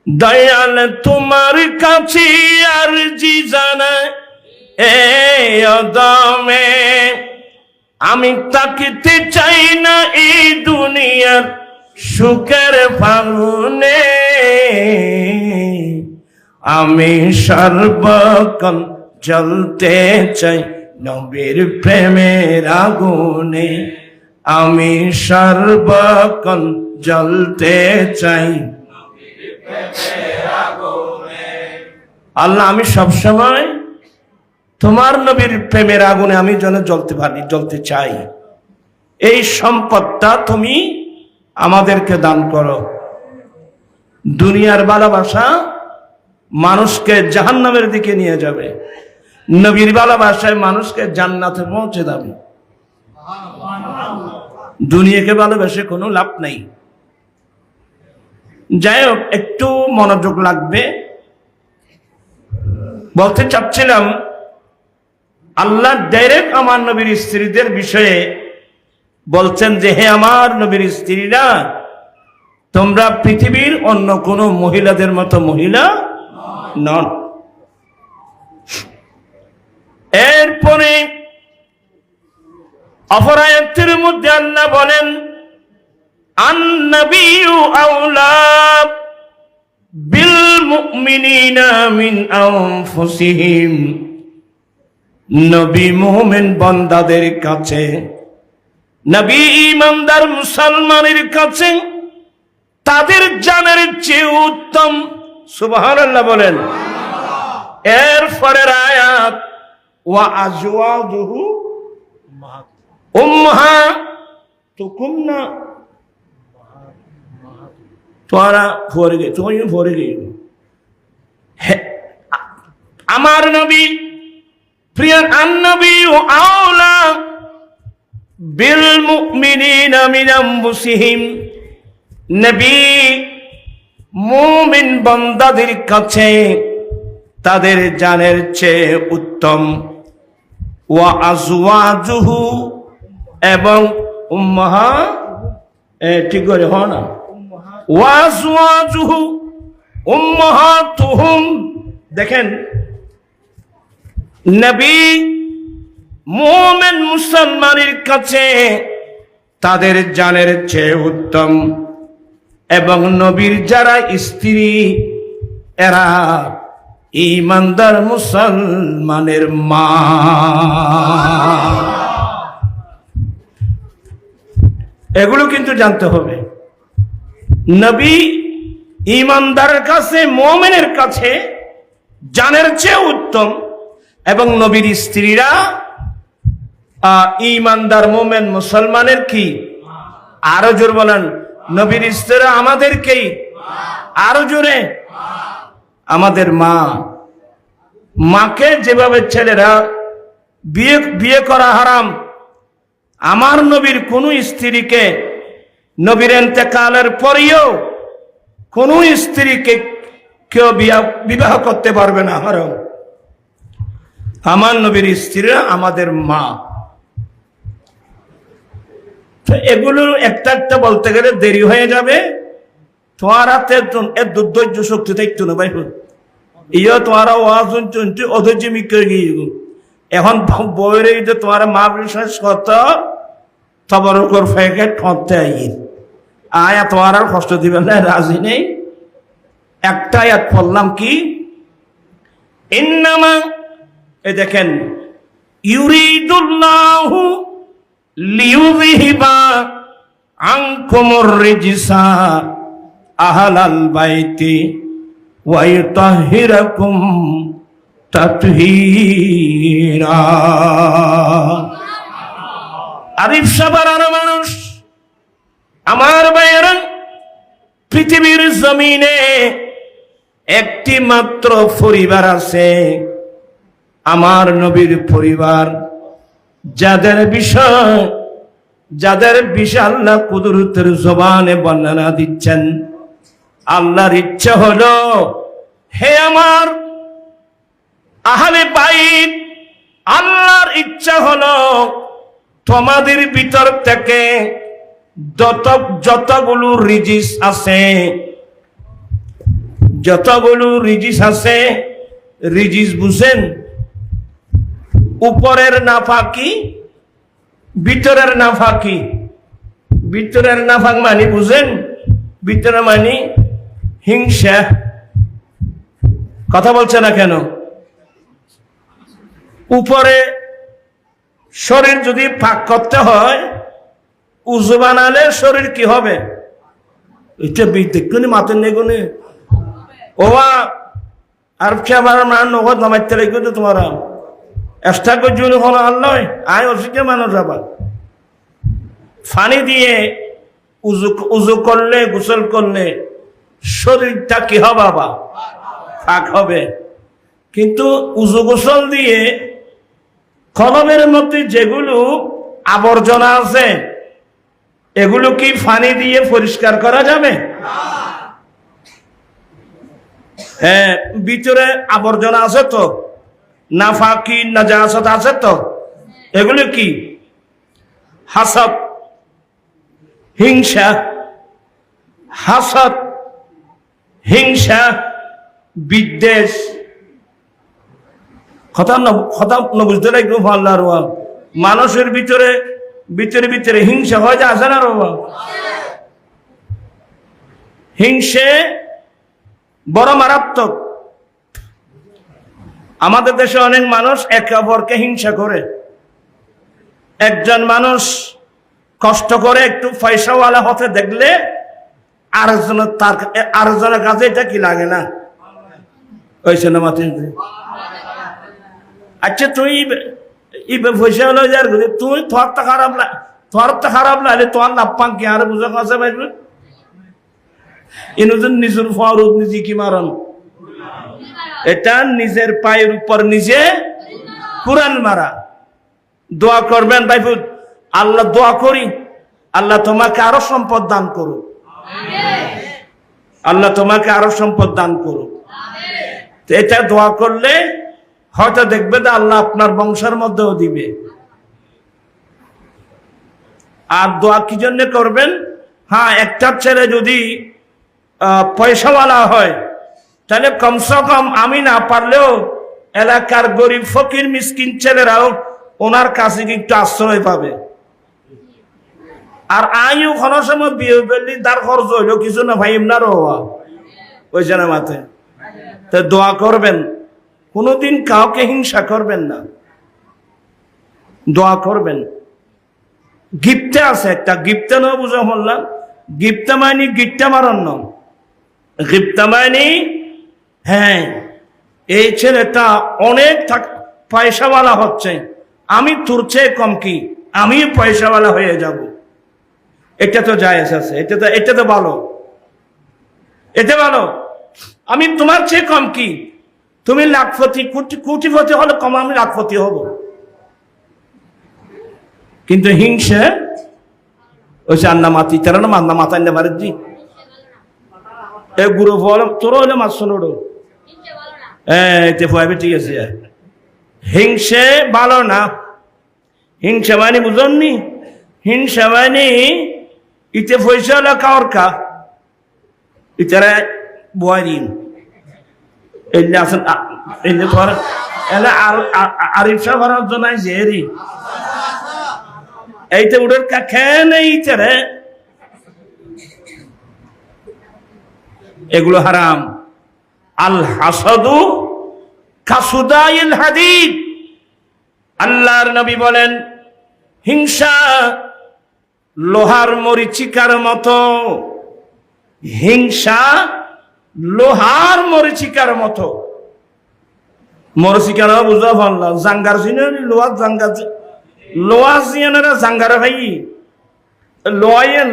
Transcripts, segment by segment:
দয়াল তোমার কাছে আরজি জানাই এই অদমে, আমি তাকিতে চাই না এই দুনিয়ার সুখের ফাগুনে, আমি সর্বক্ষণ জ্বলতে চাই নবীর প্রেমের আগুনে, আমি সর্বক্ষণ জ্বলতে চাই। আল্লাহ, আমি সবসময় তোমার নবীর প্রেমের আগুনে আমি যেন জ্বলতে পারি, জ্বলতে চাই। এই সম্পদটা তুমি আমাদেরকে দান করো। দুনিয়ার ভালোবাসা মানুষকে জাহান্নামের দিকে নিয়ে যাবে, নবীর ভালোবাসায় মানুষকে জান্নাতে পৌঁছে দেবে। দুনিয়াকে ভালোবেসে কোনো লাভ নেই। যাই হোক, একটু মনোযোগ লাগবে। বলতে চাচ্ছিলাম, আল্লাহ ডাইরেক্ট আমার নবীর স্ত্রীদের বিষয়ে বলছেন যে, হে আমার নবীর স্ত্রীরা, তোমরা পৃথিবীর অন্য কোন মহিলাদের মতো মহিলা নন। এরপরে অপর আয়াতের মধ্যে আল্লাহ বলেন, আন-নাবিয়্যু আওলা বিল মুমিনিনা মিন আনফুসিহিম, নবী মুমিন বান্দাদের কাছে, নবী ঈমানদার মুসলমানের কাছে তাদের জানের চেয়ে উত্তম। সুবহানাল্লাহ বলেন। এর পরের আয়াত, ওয়া আজওয়াজুহু উম্মাহাতুকুম, না তোরা ভরে গে, তুমি ভরে গে। আমার নবী প্রিয় আন-নবী আওলা বিল মুমিনিনা মিন আনফুসিহিম, নবী মুমিন বান্দাদের কাছে তাদের জানের চেয়ে উত্তম। ওয়া আজওয়াজুহু, এবং উম্মাহা, ঠিক করে হ না, ওয়া আজওয়াজুহু উম্মাহাতুহুম। দেখেন, নবী মুমিন মুসলমানের কাছে তাদের জানের চেয়ে উত্তম, এবং নবীর যারা স্ত্রী এরা ঈমানদার মুসলমানের মা। এগুলো কিন্তু জানতে হবে। নবী ঈমানদারের কাছে, মুমিনের কাছে জানের চেয়ে উত্তম, এবং নবীর স্ত্রীরা ঈমানদার মুমিন মুসলমানের কি? আরো জোর বলেন, নবীর স্ত্রীরা আমাদেরকেই, আরো জোরে, আমাদের মা। মাকে যেভাবে ছেলেরা বিয়ে করা হারাম, আমার নবীর কোন স্ত্রীকে নবীর ইন্তেকালের পরেও কোন স্ত্রীকে কেউ বিবাহ করতে পারবে না, হারাম। আমার নবীর স্ত্রীরা আমাদের মা। এগুলো একটা একটা বলতে গেলে দেরি হয়ে যাবে। তোমার হাতে ধৈর্য শক্তি থাকতো না ভাই, ইয়ে তোমার ওয়াজ অধৈর্য মিকে গিয়ে এখন বইরে যে তোমার মা বিশ্বাস কত তবর উপর ফেকে ঠতে আয়া তোমার আর কষ্ট দিবেন না, রাজি নেই। একটা আয়াত পড়লাম, কি ইন্নামা, এই দেখেন, ইউরিদুল্লাহু লিইউযহিবা আনকুমুর রিজসা আহলাল বাইতি ওয়া ইউতাহহিরাকুম তাতহীরা। আরিফ সাবারার মানুষ, আমার ভাইয়েরা, পৃথিবীর জমিনে একটি মাত্র পরিবার আছে, আমার নবীর পরিবার, যাদের বিষয় আল্লাহ কুদরতের জবানে বর্ণনা দিচ্ছেন। আল্লাহর ইচ্ছা হলো, হে আমার আহলে বাইত, আল্লাহর ইচ্ছা হলো তোমাদের ভিতর থেকে যতগুলো রিজিস আছে, যতগুলো রিজিস আছে, রিজিস বুঝেন? উপরের নাফাকি, ভিতরের নাফাকি। ভিতরের নাফাক মানে বুঝেন? ভিতরে মানে হিংসা। কথা বলছে না কেন? উপরে শরীর যদি পাক করতে হয়, উজু বানালে শরীর কি হবে? এটা দেখুনি মাতের নেগুনে ওয়া আর আমার নগদ নামাইতে লাগবে তো তোমার এক্সট্রা করে জন্য হলো আল্লাহ আয় অসুখে মানুষ আবার ফানি দিয়ে উজু করলে, গোসল করলে শরীরটা কি হবে? বাবা পাক হবে। কিন্তু উজু গোসল দিয়ে কলমের মধ্যে যেগুলো আবর্জনা আছে, এগুলো কি পানি দিয়ে পরিষ্কার করা যাবে? হ্যাঁ, ভিতরে আবর্জনা আছে তো, নাফাকি নাজাসাত আছে তো। এগুলো কি? হাসাদ, হিংসা, হাসাদ, হিংসা, বিদ্বেষ। কথা না বুঝতে লাগবে আল্লাহর মানুষের ভিতরে ভিতরে ভিতরে হিংসা হয় যে আসে না বাবা? হিংসে বড় মারাত্মক। আমাদের দেশে অনেক মানুষ একে অপরকে হিংসা করে। একজন মানুষ কষ্ট করে একটু পয়সাওয়ালা হতে দেখলে আরেকজনের কাছে এটা কি লাগে না? ওই সিনেমাতে আচ্ছা তুই পয়সা হলো যার তুই তোর তো খারাপ লাগলে তোর লাভ পান কি আর বুঝে কাছে পাইবে? ইনুজন নিজের ফরুদ নিজে কি মারন? এটা নিজের পায়ের উপর নিজে কুরআন মারা। দোয়া করবেন ভাইফুত, আল্লাহ দোয়া করি আল্লাহ তোমাকে আরো সম্পদ দান করুক, আল্লাহ তোমাকে আরো সম্পদ দান করুক। এটা দোয়া করলে হয়তো দেখবে যে আল্লাহ আপনার বংশের মধ্যেও দিবে। আর দোয়া কি জন্য করবেন? হ্যাঁ, একটা ছেলে যদি পয়সাওয়ালা হয় তাহলে কমসে কম আমি না পারলেও এলাকার গরিব ফকির মিসকিন ছেলেরাও ওনার কাছে একটু আশ্রয় পাবে। আর আইও কোনো সময় বিয়ে করলি তার খরচ হইল কিছু না ভাই, এমনারও হওয়া ওই জানা মাথে। তো দোয়া করবেন, কোনোদিন কাউকে হিংসা করবেন না, দোয়া করবেন। গিফটে আছে একটা, গিফটে নয় বুঝা বললাম, গিফটে মাইনি গিফটে মারণ ন, গিফটে মাইনি হ্যাঁ এই ছেলেটা অনেক পয়সাওয়ালা হচ্ছে, আমি তোর চেয়ে কম কি, আমি পয়সাওয়ালা হয়ে যাব। এটা তো জায়েজ আছে, এটা তো ভালো, এটা ভালো। আমি তোমার চেয়ে কম কি, তুমি লাখপতি কোটিপতি হলে কম, আমি লাখপতি হব। কিন্তু হিংসা ওই যে আন্না মাতি তারা না মান্না মাথায় না পারে জি এ গুরু ফল তোর হলে মাছ শোনো ঠিক আছে। হিংসে ভালো না। হিংসা মানে বুঝননি? হিংসা মানে ইতে পয়সা হলো কাওর কা ইতারা বয়ারিন এলে আসেন এলে তোমার এলে আরিফ সাহেব জনাই জেরি এইতে উড়ের কাখে নেই ইতারে, এগুলো হারাম। আল হাসাদু কাসুদাইল হাদিদ, আল্লাহর নবী বলেন হিংসা লোহার মরিচিকার মতো, হিংসা লোহার মরিচিকার মতো। মরিচিকার বুঝা ভাল্লা জাঙ্গার চিনে লোহার জাঙ্গার লোহা জিয়ানারা জাঙ্গারে ভাই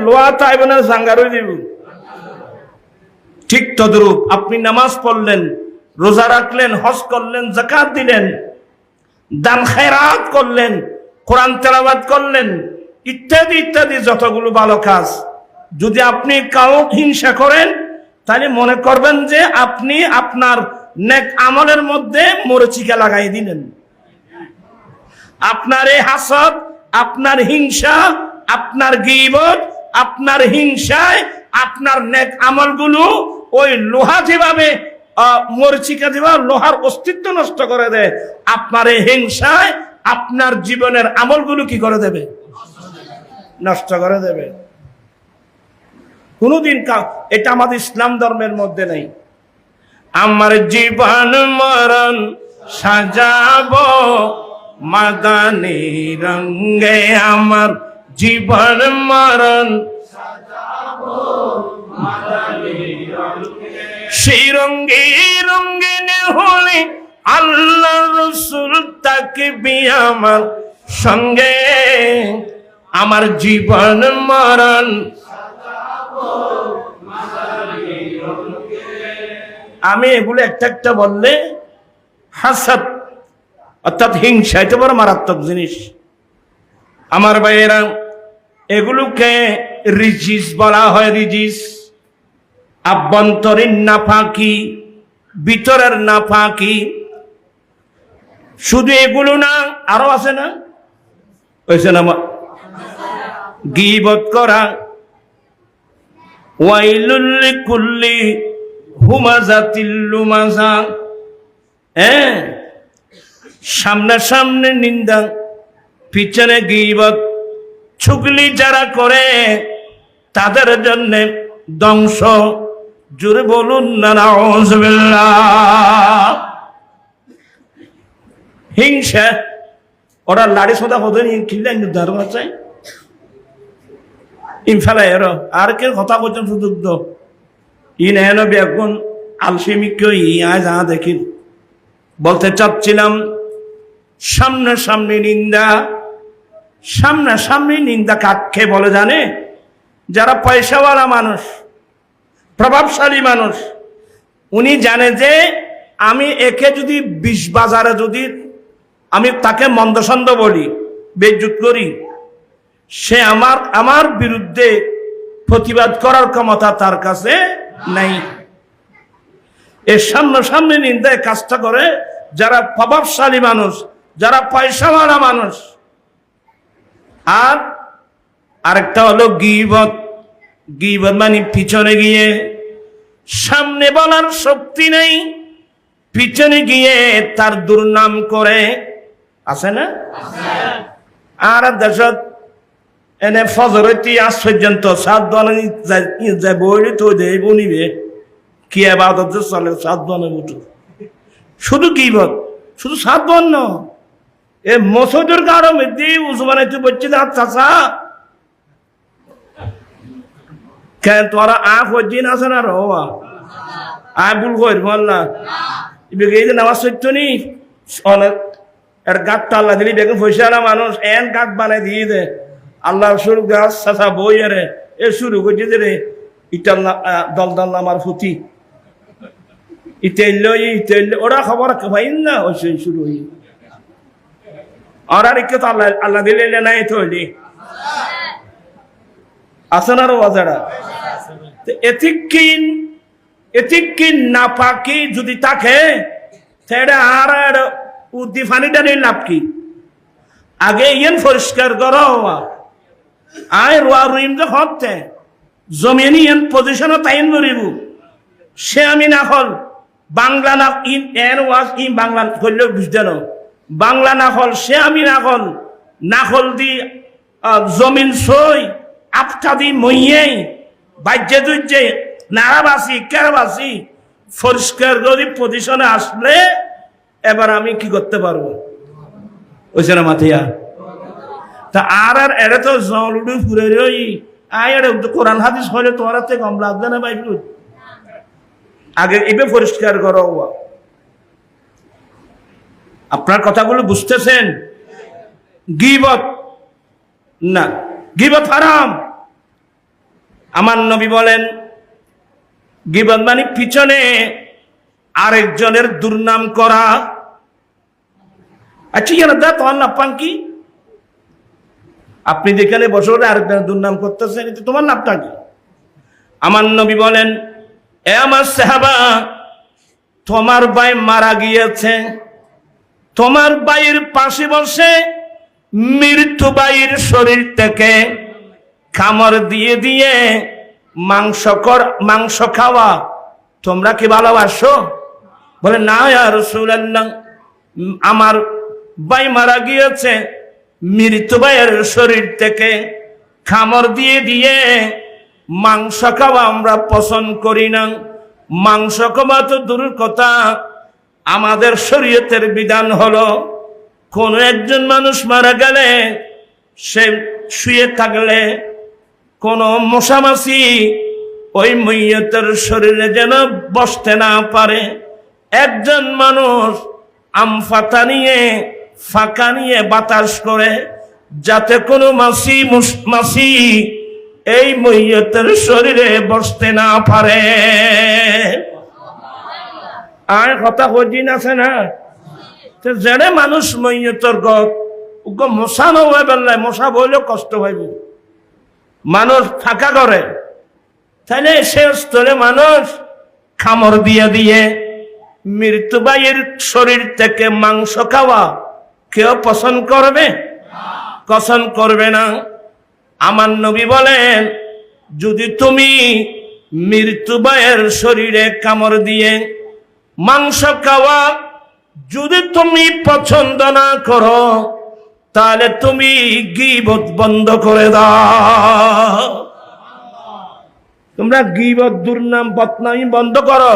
লোহা তাইবে না জাঙ্গারও দিব। ঠিক তদ্রূপ আপনি নামাজ পড়লেন, রোজা রাখলেন, হজ করলেন, যাকাত দিলেন, দান খেরাত করলেন, কোরআন তেলাওয়াত করলেন, ইত্যাদি ইত্যাদি যতগুলো ভালো কাজ, যদি আপনি কাউ হিংসা করেন তাহলে মনে করবেন যে আপনি আপনার নেক আমলের মধ্যে মরিচিকা লাগাই দিলেন। আপনার এই হাসদ, আপনার হিংসা, আপনার গীবত, আপনার হিংসায় আপনার নেক আমলগুলো ওই লোহা যেভাবে মরিচিকা দিবা লোহার অস্তিত্ব নষ্ট করে দেয়, আপনার এই হিংসায় আপনার জীবনের আমলগুলো কি করে দেবে? নষ্ট করে দেবে। কোনদিন এটা আমাদের ইসলাম ধর্মের মধ্যে নেই। আমার জীবন মরণ সাজাবো মাদানী রঙে, আমার জীবন মরণ সাজাবো মাদানী রঙে, সেই রঙে রঙিন হলে আল্লাহ রাসূল থাকবে আমার সঙ্গে, আমার জীবন মরণ সাজাবো মাদানী রঙে। আমি এগুলো একটা একটা বললে হাসাদ অর্থাৎ হিংসা, এটা বড় মারাত্মক জিনিস। আমার ভাইয়েরা, এগুলোকে রিজিস বলা হয়। রিজিস আভ্যন্তরীণ নাফাকি, ভিতরের নাফাকি। শুধু এগুলো না, আরো আছে না? হয়েছে না? গীবত করা, ওয়াইলুল লিকুল্লি হুমাজাতিল লুমাজা, সামনে সামনে নিন্দা, পিছনে গীবত, চুগলি যারা করে তাদের জন্য ধ্বংস। জোরে বলুন না নাউযুবিল্লাহ। হিংসা, ওরা লাড়ি সোদা হতে খিল্লা ধারণ আছে ইনফালা এর আর কে কথা বলছেন সুযোগ দো ই নেন বেগুন আলসেমিক ই আজ দেখি বলতে চাচ্ছিলাম, সামনে সামনে নিন্দা। সামনে সামনে নিন্দা কাকে বলে জানে? যারা পয়সাওয়ালা মানুষ, প্রভাবশালী মানুষ, উনি জানে যে আমি একে যদি 20 বাজারে যদি আমি তাকে মন্দসন্দ বলি, বেইজ্জত করি, সে আমার বিরুদ্ধে প্রতিবাদ করার ক্ষমতা তার কাছে নাই। এর সামনে সামনে নিন্দায় কাজটা করে যারা প্রভাবশালী মানুষ, যারা পয়সাওয়ালা মানুষ। আর আরেকটা হলো গীবত। গীবত মানে পিছনে গিয়ে, সামনে বলার শক্তি নেই, পিছনে গিয়ে তার দুর্নাম করে। আছে না? আর দেশত এনে ফজরতি আজ পর্যন্ত 7 দোয়ানি যায় বইলে তো দেব নিবে কি আবাদত চলে 7 দোয়ানে উঠু, শুধু গীবত, শুধু 7 দোয়ান ন এ মসজিদের কারো মধ্যে উসমানে তুই বলছিস না চাচা কেন তোরা হজ্জিন আছে না রোয়া ভুল কর বল না এই যে নামাজ সত্য নি অনেক এর গাঁটটা আল্লাহ দিলি বেগুন পয়সাওয়ালা মানুষ এন গাঁট বানাই দিয়ে দে আল্লাহ শুরু গাছ চাচা বই আরে এ শুরু করছে যে রে ইটাল দল দল আমার ফুটি ইতেল ওরা খবর ভাই না ওই শুরু হই আর আরেককে তো আল্লাহ আল্লাহ দিলে নাই তৈরি আছে না বাজারা। এতিকি নাপাকি যদি থাকে সেটা আর উদ্দি ফানিটা নিয়ে লাভ কি? আগে ইয়েন পরিষ্কার করো আয় রোয়া রুইম যে হতে জমিন ইয়েন পজিশনও তাইন করিব সে আমি না হল বাংলা না ইন এর ওয়াজ ই বাংলা করলেও বুঝতে না বাংলা না হল সে আমি না হল দি জমিন সই আপটা দি মইয়ে বাজ্যে দুইজে নাড়াবাসি কেরাবাসি পরিষ্কার করি পজিশনে আসলে এবার আমি কি করতে পারবো ওইছে না মাথিয়া তা আর এটা তো জলুডু ফুরে রই আয় এটা কোরআন হাদিস হলে তোমার হাতে কম লাগবে না ভাই আগে এবে পরিষ্কার করো। আপনার কথাগুলো বুঝতেছেন? গীবত না, গীবত হারাম। আমার নবী বলেন গীবত মানে পিছনে আরেকজনের দুর্নাম করা। আচ্ছা ইয়ার দা তোমার নাপান কি? আপনি যেখানে বসে আরেকজনের দুর্নাম করতেছেন এটা তোমার নামটা কি? আমার নবী বলেন এ আমার সাহাবা তোমার ভাই মারা গিয়েছে, তোমার ভাইয়ের পাশে বসে মৃত্যু ভাইয়ের শরীর থেকে কামড় দিয়ে দিয়ে মাংস খাওয়া তোমরা কি ভালোবাসো? বলে না ইয়া রাসূলুল্লাহ, আমার ভাই মারা গিয়েছে, মৃত্যু ভাইয়ের শরীর থেকে খামর দিয়ে দিয়ে মাংস খাওয়া আমরা পছন্দ করি না। মাংস খাওয়া তো দূরের কথা, আমাদের শরীয়তের বিধান হলো কোন একজন মানুষ মারা গেলে সে শুয়ে থাকলে কোন মশামাছি ওই মাইয়িতের শরীরে যেন বসতে না পারে। একজন মানুষ আমফাতা নিয়ে ফাঁকা নিয়ে বাতাস করে যাতে কোনো মাছি এই মাইয়িতের শরীরে বসতে না পারে। আর কথা কদিন আছে না, যেনে মানুষ মাইয়িতের মশা নয় বেলায়, মশা বইলেও কষ্ট হইব, মানুষ ফাঁকা করে, তাহলে সে স্থলে মানুষ খামর দিয়ে দিয়ে মৃত্যু ভাইয়ের শরীর থেকে মাংস খাওয়া কেউ পছন্দ করবে? পছন্দ করবে না। আমার নবী বলেন, যদি তুমি মৃত্যু ভাইয়ের শরীরে কামড় দিয়ে মাংস খাওয়া যদি তুমি পছন্দ না করো, তাহলে তুমি গীবত বন্ধ করে দাও। তোমরা গীবত, দুর্নাম, বদনামি বন্ধ করো।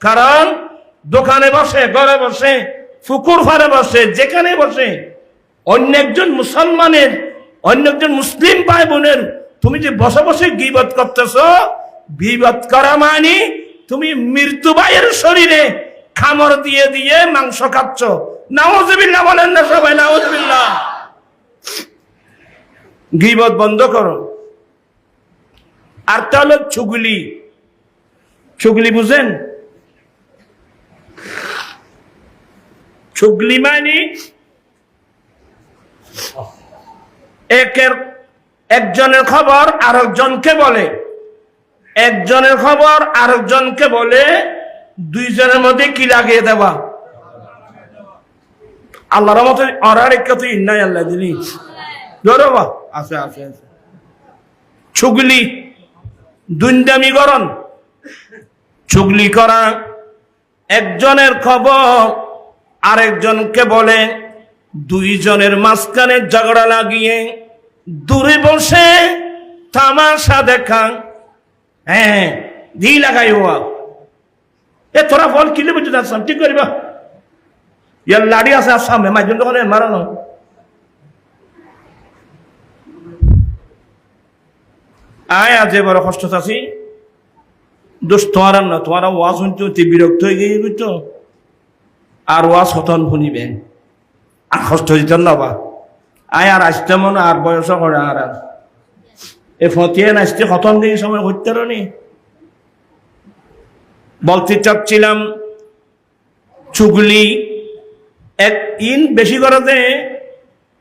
কারণ দোকানে বসে, ঘরে বসে, পুকুর ফারে বসে, যেখানে বসে অন্য একজন মুসলমানের, অন্য একজন মুসলিম ভাই বোনের তুমি যে বসে বসে গীবত করতেছ, গীবত করা মানে তুমি মৃত্যু ভাইয়ের শরীরে খামর দিয়ে দিয়ে মাংস খাচ্ছ। নাউজুবিল্লাহ বলেন না সবাই, নাউজুবিল্লাহ। গীবত বন্ধ করো। আর তা হলো চুগলি। চুগলি বুঝেন? চুগলি মানে একজনের খবর আরেকজনকে বলে, একজনের খবর আরেকজনকে বলে, দুইজনের মধ্যে কি লাগিয়ে দেওয়া। আল্লাহর মতো অরার একটু ইন্নাই আল্লাহ দিলি ধরবা আছে আছে আছে। চুগলি, দুন্দামি করণ, চুগলি করা, একজনের খবর আরেকজনকে বলে, দুইজনের মাঝখানে ঝগড়া লাগিয়ে দূরে বসে তামাশা দেখা। হ্যাঁ, দি লাগাই হওয়া, এ তোরা ফল কিনে বুঝতে যাচ্ছাম, ঠিক করিবা ইয়ার লাড়ি আছে আর সামনে মাইজন দোকানে মারানো। আয় আজ বড় কষ্ট আছি, দোষ তোমার না, তোমার ওয়াজ শুনতে বিরক্ত হয়ে গিয়ে বুঝতো, আর ওয়াজ হতন শুনিবেন আর কষ্ট দিত না বা। আয় আর আসতে মনে আর বয়স করে আর এ ফতিয়ে নাচতে হতন দিয়ে সময় করতে নি। বলতে চাচ্ছিলাম, চুগলি এক ইন বেশি করাতে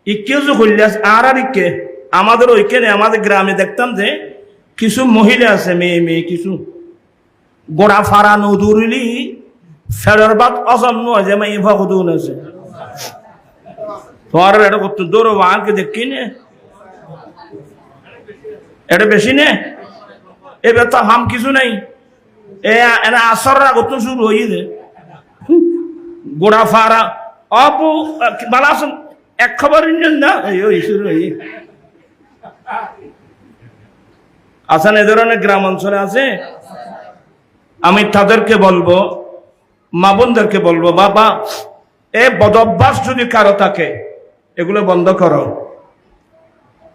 ইকেও যে করলে আর ইকে আমাদের ওইখানে আমাদের গ্রামে দেখতাম যে কিছু মহিলা আছে, মেয়ে মেয়ে কিছু গোড়া ফাড়া নদুরলি ফেরার বাদ অজন্ম আছে, মাই ভগদুন আছে। তোমার এটা করতো দৌড়ো আনকে দেখি নে, এটা বেশি নে, এবার তো হাম কিছু নাই। এনা আসর আগত শুরু হয়ে গোড়া ফাড়া অপু বালা আসুন এক খবর না, এই শুরু হয়ে আছেন এ ধরনের গ্রাম অঞ্চলে আছে। আমি তাদেরকে বলবো, মা বোনদেরকে বলবো, বাবা এ বদভ্যাস যদি কারো থাকে এগুলো বন্ধ করো।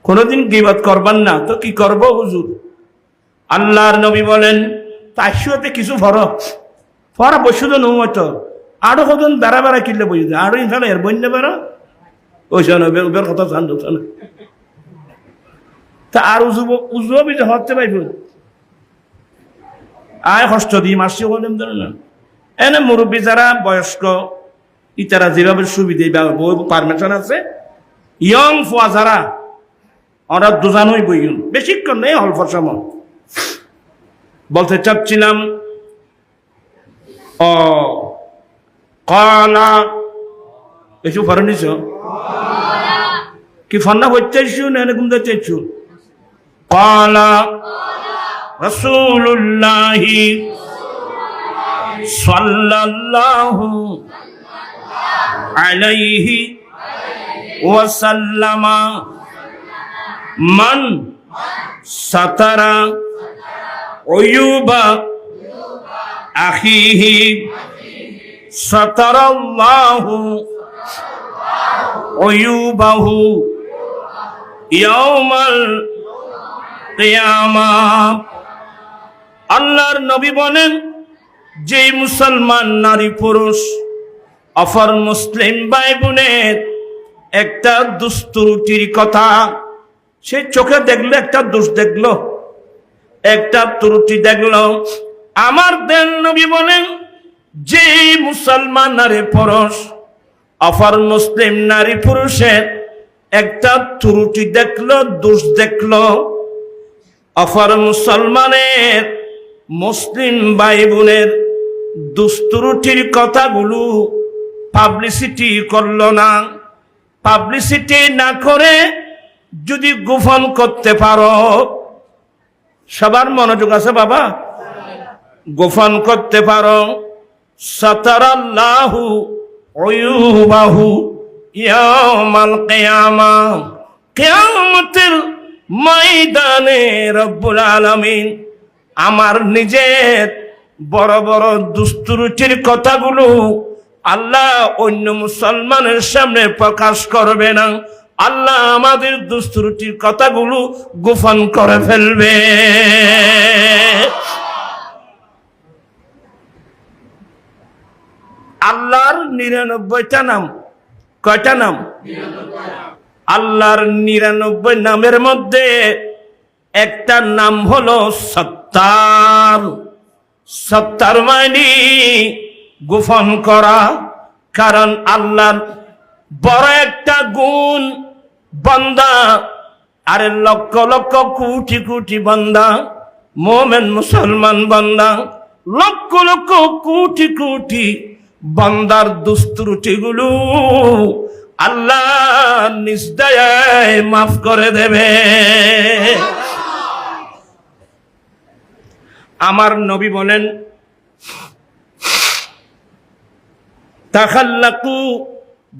কোনোদিন গীবত করবেন না তো কি করবো হুজুর? আল্লাহর নবী বলেন, তাইতে কিছু ফরক ফরা বসু তো নৌমতো আরো কতদিন বেড়া বেড়া কিনলে বই আরো ইনফালে এর বন্যা বেড়া ওই উবের কথা জান না তা আর উজু হতে পাইব। আয় কষ্ট দিয়ে মাসি বলেন না, এনে মুরব্বী যারা বয়স্ক ইতারা যেভাবে সুবিধা পারমিশন আছে, ইয়ং ফুয়া যারা ওরা দুজানই বই বেশিক্ষণ নেই, অল্প সময়। বলতে চাচ্ছিলাম, ও কলা এসু ফরে নিছ কি ফন্না হচ্ছে না ঘুমতে চাইছু। কলা রাসূলুল্লাহি সাল্লাল্লাহু আলাইহি ওয়াসাল্লামা মান সাতারা উয়ুবা আখিহি সাতারাল্লাহু উয়ুবাহু ইয়াউমাল কিয়ামাহ। আল্লাহর নবী বলেন, যে মুসলমান নারী পুরুষ অপর মুসলিম ভাই বোনের একটা দুস্তুরুটির কথা সে চোখে দেখলো, একটা দোষ দেখলো, একটা ত্রুটি দেখলো, আমার দেন নবী বলেন, যে মুসলমান নারী পুরুষ অপর মুসলিম নারী পুরুষের একটা ত্রুটি দেখলো, দোষ দেখলো, অপর মুসলমানের মুসলিম ভাই বোনের দুস্তুরুটির কথাগুলো পাবলিসিটি করলো না, পাবলিসিটি না করে যদি গোপন করতে পারো, সবার মনোযোগ আছে বাবা, গোপন করতে পারো, সাতারাল্লাহু উয়ুবাহু ইয়াউমাল কিয়ামাহ, কিয়ামতের ময়দানে রব্বুল আলামিন আমার নিজের বড় বড় দুস্তুরুটির কথাগুলো আল্লাহ অন্য মুসলমানের সামনে প্রকাশ করবে না, আল্লাহ আমাদের দুস্তুরুটির কথাগুলো গোপন করে ফেলবে। আল্লাহর 99টা নাম, কয়টা নাম? আল্লাহর 99 নামের মধ্যে একটা নাম হলো সত্তার। সত্তার মানে গোপন করা, কারণ আল্লাহর বড় একটা গুণ, বান্দা আরে লক্ষ লক্ষ কোটি কোটি বান্দা, মোমেন মুসলমান বান্দা, লক্ষ লক্ষ কোটি কোটি বান্দার দুস্ত্রুটিগুলো আল্লাহ নিজ দয়ায় মাফ করে দেবে। আমার নবী বলেন, তাখাল্লাকু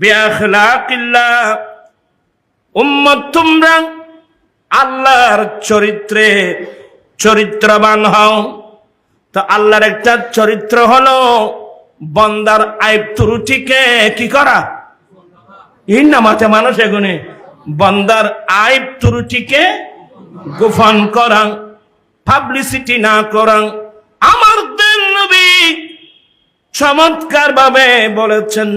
বিআখলাকিল্লাহ, উম্মত তোমরা আল্লাহর চরিত্রে চরিত্রবান হও। তো আল্লাহর একটা চরিত্র হলো বান্দার আইব ত্রুটিকে কি করা, এই নামাতে মানুষ এগুনে বান্দার আইব ত্রুটিকে গোপন করা, পাবলিসিটি না করা। আমার দেন নবী চমৎকার ভাবে বলেছেন,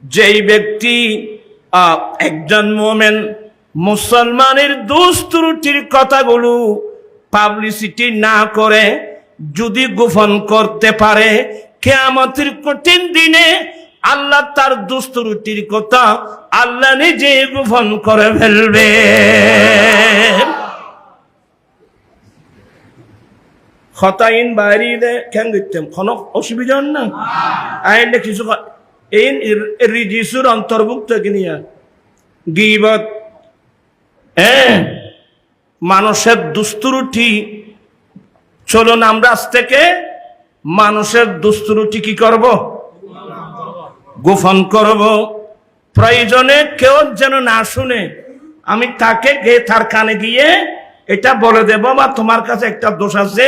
যেই ব্যক্তি একজন মোমেন মুসলমানের দোষ ত্রুটির কথাগুলো পাবলিসিটি না করে যদি গোপন করতে পারে, কিয়ামতের কঠিন দিনে আল্লাহ তার দোষ ত্রুটির কথা আল্লাহ নিজে গোপন করে ফেলবে। খতাইন বাইরে কেন দিতাম কোনো অসুবিধা না, আইলে কিছু এই রিজিসুর অন্তর্ভুক্ত কিনিয়া গীবত, মানুষের দুস্তুরুটি। চলুন আমরা আজ থেকে মানুষের দুস্তুরুটি কি করব, গোপন করব। প্রয়োজনে কেউ যেন না শুনে, আমি তাকে তার কানে গিয়ে এটা বলে দেব, বা তোমার কাছে একটা দোষ আছে,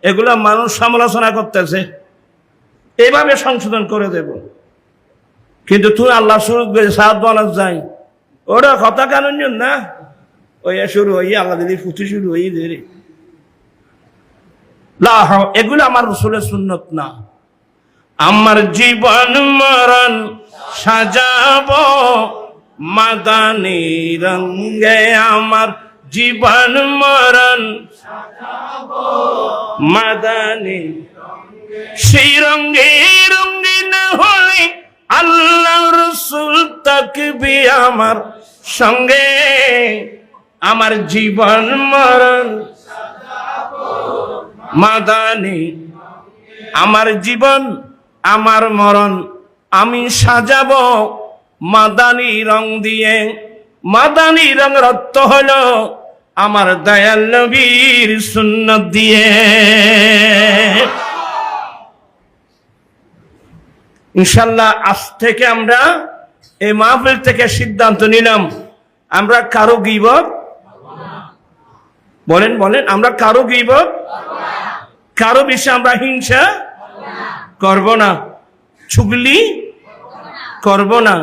এগুলা মানুষ সমালোচনা করতেছে, এইভাবে সংশোধন করে দেব। কিন্তু তুই আল্লাহ সাদ বলা যায়, ওরা কথা কানুন না, ওই শুরু হই আল্লাহ দিদি ফুটি শুরু হই দেরি, এগুলো আমার রাসূলের সুন্নত না। আমার জীবন মরণ সাজাবো মাদানী রঙে, আমার জীবন মরণ মাদানী, সেই রঙে রঙিন হই আল্লাহ রাসূল থাকবে আমার সঙ্গে। আমার জীবন মরণ মাদানী, আমার জীবন আমার মরণ আমি সাজাবো মাদানী রং দিয়ে। মাদানী রং অর্থ হলো আমার দয়াল নবীর সুন্নাত দিয়ে। ইনশাল্লাহ আজ থেকে আমরা এই মাহফিল থেকে সিদ্ধান্ত নিলাম, আমরা কারো গীবত বলেন বলেন আমরা কারো গীবত, কারো বিষয়ে আমরা হিংসা করব না, চুগলি করব না।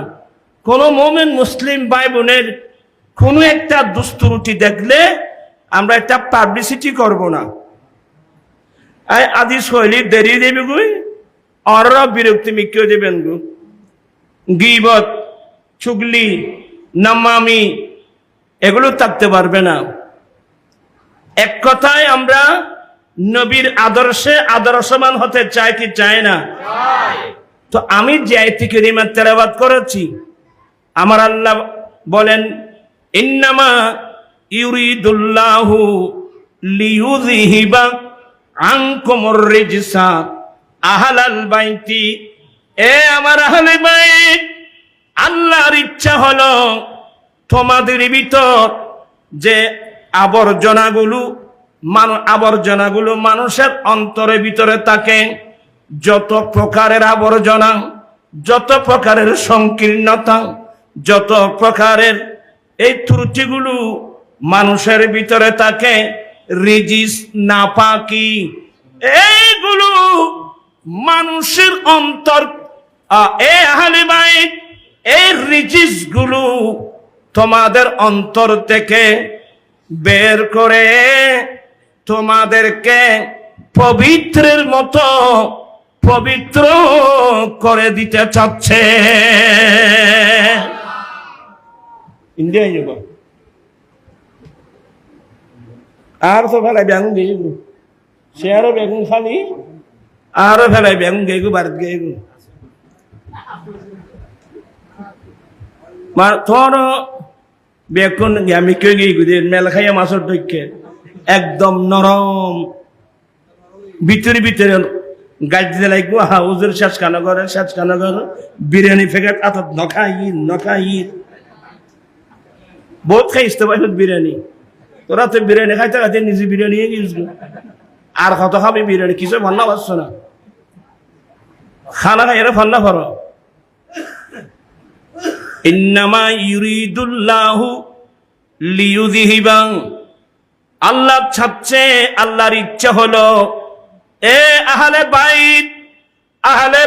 কোন মোমেন মুসলিম ভাই বোনের কোনো একটা দুস্তুরুটি দেখলে আমরা একটা পাবলিসিটি করব না। আদি শৈলী দেরি দেবে গুই আর বিরক্তি মিকেও দেবেন গু। গীবত, চুগলি, নামামি এগুলো থাকতে পারবে না। এক কথায় আমরা নবীর আদর্শে আদর্শমান হতে চাই কি চাই না? তো আমি যে আয়াতে কারিমা তেলাওয়াত করেছি, আমার আল্লাহ বলেন ইন্নামা ইউরিদুল্লাহু লিইউযহিবা আনকুমুর রিজসা আহলাল বাইতি। এ আমার আহলে বাইত, আল্লাহর ইচ্ছা হলো তোমাদের ভিতর যে আবর্জনাগুলো মানুষের অন্তরের ভিতরে থাকে, যত প্রকারের আবর্জনা, যত প্রকারের সংকীর্ণতা, যত প্রকারের এই ত্রুটিগুলো মানুষের ভিতরে থাকে, রিজিস নাপাকি, এইগুলো মানুষের অন্তর আহলে বাইত এই রিজিস গুলো তোমাদের অন্তর থেকে বের করে তোমাদেরকে পবিত্রের মতো পবিত্র করে দিতে চাচ্ছে। ইন্ডিয়া যাব আর তো ফেলাই বেগুন গেয়ে গু, সে আরো বেগুন খালি আরো ফেলাই বেগুন গেয়ে গু, ভারত গেয়ে গু। তোর বেগুন আমি কে গিয়ে গুদের মেলা খাইয়া মাছের দৈক্যে একদম নরম, ভিতরে ভিতরে গাছ দিতে লাগবো। হাউজের শেষ কানো করে বিরিয়ানি ফেকাট আতত নখাই বহুত খাইস তো ভাই বিরিয়ানি। তোরা তো বিরিয়ানি খাইতে খাইতে নিজে বিরিয়ানি গিয়েছ আর কত খাবি বিরিয়ানি, কিছু ভাল না পারছ না, খানা খাই এরা ভাল না পারো। ইন্নামা ইউরিদুল্লাহু লিইউযহিবা, আল্লাহ চাচ্ছে, আল্লাহর ইচ্ছা হলো এ আহলে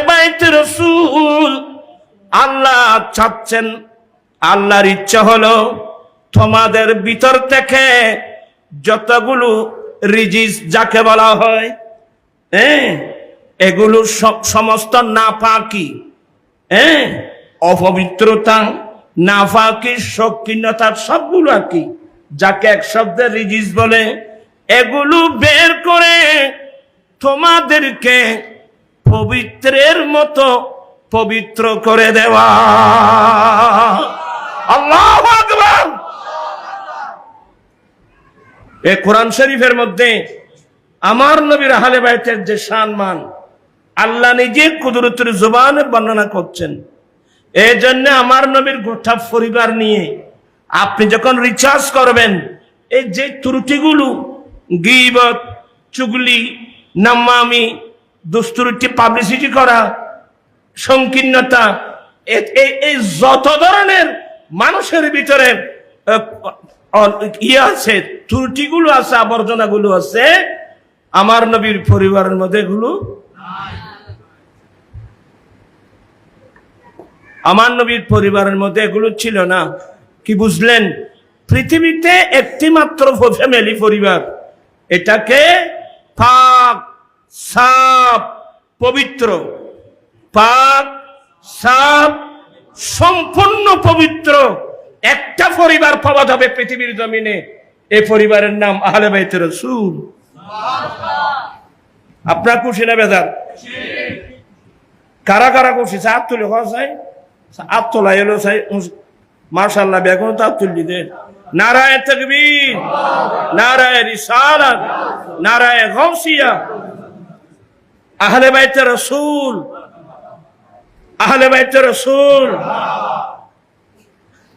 বাইত রাসূল, আল্লাহ চাচ্ছেন, আল্লাহর ইচ্ছা হলো তোমাদের ভিতর থেকে যতগুলো রিজিস যাকে বলা হয়, এগুলো সমস্ত নাপাকি, অপবিত্রতা, নাফাকি, সংকীর্ণতা সবগুলো আর কি যাকে এক শব্দে রিজিস বলে, এগুলো বের করে তোমাদেরকে পবিত্রের মতো পবিত্র করে দেওয়া। আল্লাহু আকবার। এই কোরআন শরীফের মধ্যে আমার নবীর আহলে বাইতের যে সম্মান আল্লাহ নিজে কুদরতের জবানে বর্ণনা করছেন। এই জন্য আমার নবীর গোটা পরিবার নিয়ে আপনি যখন রিচার্জ করবেন, এই যে ত্রুটিগুলো গীবত, চুগলি, নামামি, দুস্তুরুটি, পাবলিসিটি করা, সংকীর্ণতা, এই যত ধরনের মানুষের ভিতরে আছে, ত্রুটিগুলো আছে, আবর্জনাগুলো আছে, আমার নবীর পরিবারের মধ্যে এগুলো, আমার নবীর পরিবারের মধ্যে এগুলো ছিল না। কি বুঝলেন? পৃথিবীতে একটি মাত্র ফ্যামিলি পরিবার, এটাকে পাক সাফ পবিত্র, পাক সাফ সম্পূর্ণ পবিত্র একটা পরিবার পাওয়া যাবে পৃথিবীর জমিনে। এই পরিবারের নাম আহলে বাইত রাসূল। আপনার খুশি না বেজার? কারা কারা খুশি? হাত তুলে চাই, হাত তোলা এলো চাই, মাশাআল্লাহ বেগুন তো হাত তুলি দে। নারায়ে তাকবীর, নারায়ে রিসালাত, নারায়ে গাউসিয়া। আহলে বাইত রাসূল, আহলে বাইত রাসূল।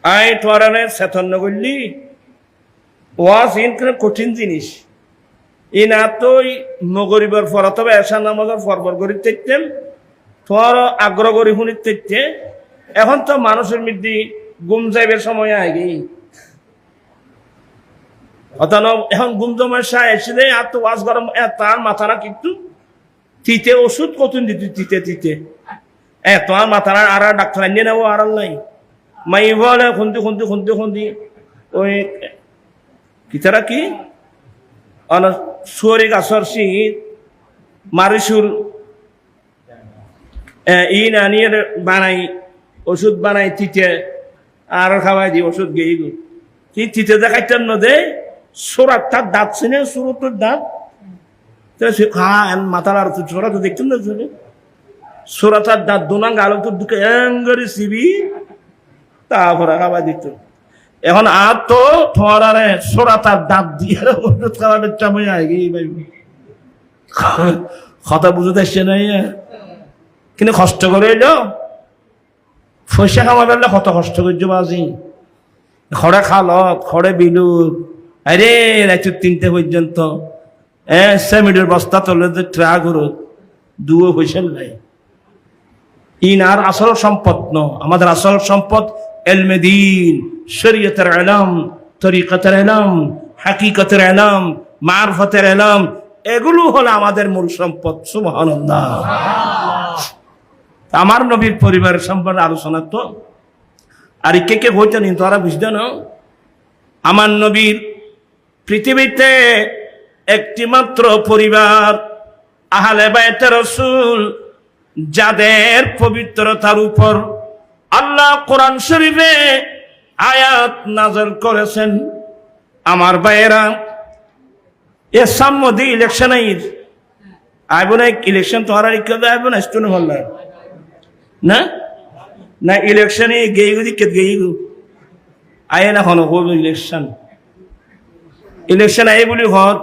আই তোরানে চেতন্য করলি ওয়াজ ইনকার কঠিন জিনিস। ইনা তো মগরিবার পর অথবা এশা নামাজের পরপর করি দেখতেন, তোমার আগ্রহ করি শুনিতে এখন তো মানুষের মধ্যে গুম যাইবের সময় আগে এখন গুম জমার সাহ এসে আর তো ওয়াজ গরম তার মাথারা কিন্তু তিতে ওষুধ কতদিন দিতে তিতে তিতে তোমার মাথারা আর ডাক্তার আনিয়ে নেবো আর নাই মাই বলে খুন্দি ওই কিতারা কি সুয়ারি গাছর শীত মারিসুর ইন আনিয়ে বানাই ওষুধ বানাই তিতে আর খাওয়াই দি ওষুধ গেই গো কি তিতে দেখাইতেন না দে সোরার তার দাঁত ছিনে সুরতর দাঁত মাথার আর সোরা তো দেখতেন না সোরা তার দাঁত দোনাং আলো তো দুকে এঙ্গরি সিবি তারপরে খাওয়াই দিত এখন আর তো তোমার আরে সোরা তার দাঁত দিয়ে ওষুধ খাওয়ানোর চামই আয় গেই ভাই কথা বুঝতে আসছে না কিন্তু কষ্ট করে এলো পয়সা খাওয়া বেলা কত কষ্ট করছো বাজি খড়ে খালত খড়ে বিলুত আরে রাত 3টে পর্যন্ত সেমিডের বস্তা তোলে যে ট্রাক হরত দুও পয়সা নাই ইনার আসল সম্পদ ন আমাদের আসল সম্পদ এলমে দ্বীন শরীয়তের ইলম তরিকতের ইলম হাকিকতের ইলম মারফতের ইলম এগুলো হলো আমাদের মূল সম্পদ সুবহানাল্লাহ আমার নবীর পরিবারের সম্পর্কে আলোচনা তো আর কে হইতেন তোরা বুঝতে না আমার নবীর পৃথিবীতে একটি মাত্র পরিবার আহলে বাইতে রাসূল যাদের পবিত্রতার উপর আল্লাহ কোরআন শরীফে আয়াত নাযিল করেছেন আমার ভাইয়েরা এ সামনে ইলেকশন আইব না ইলেকশন তোরা আইব না স্টুডেন্ট হল না না ইলেকশনে গেই দিকে গেই আয় না হন ইলেকশন আই বলি ঘর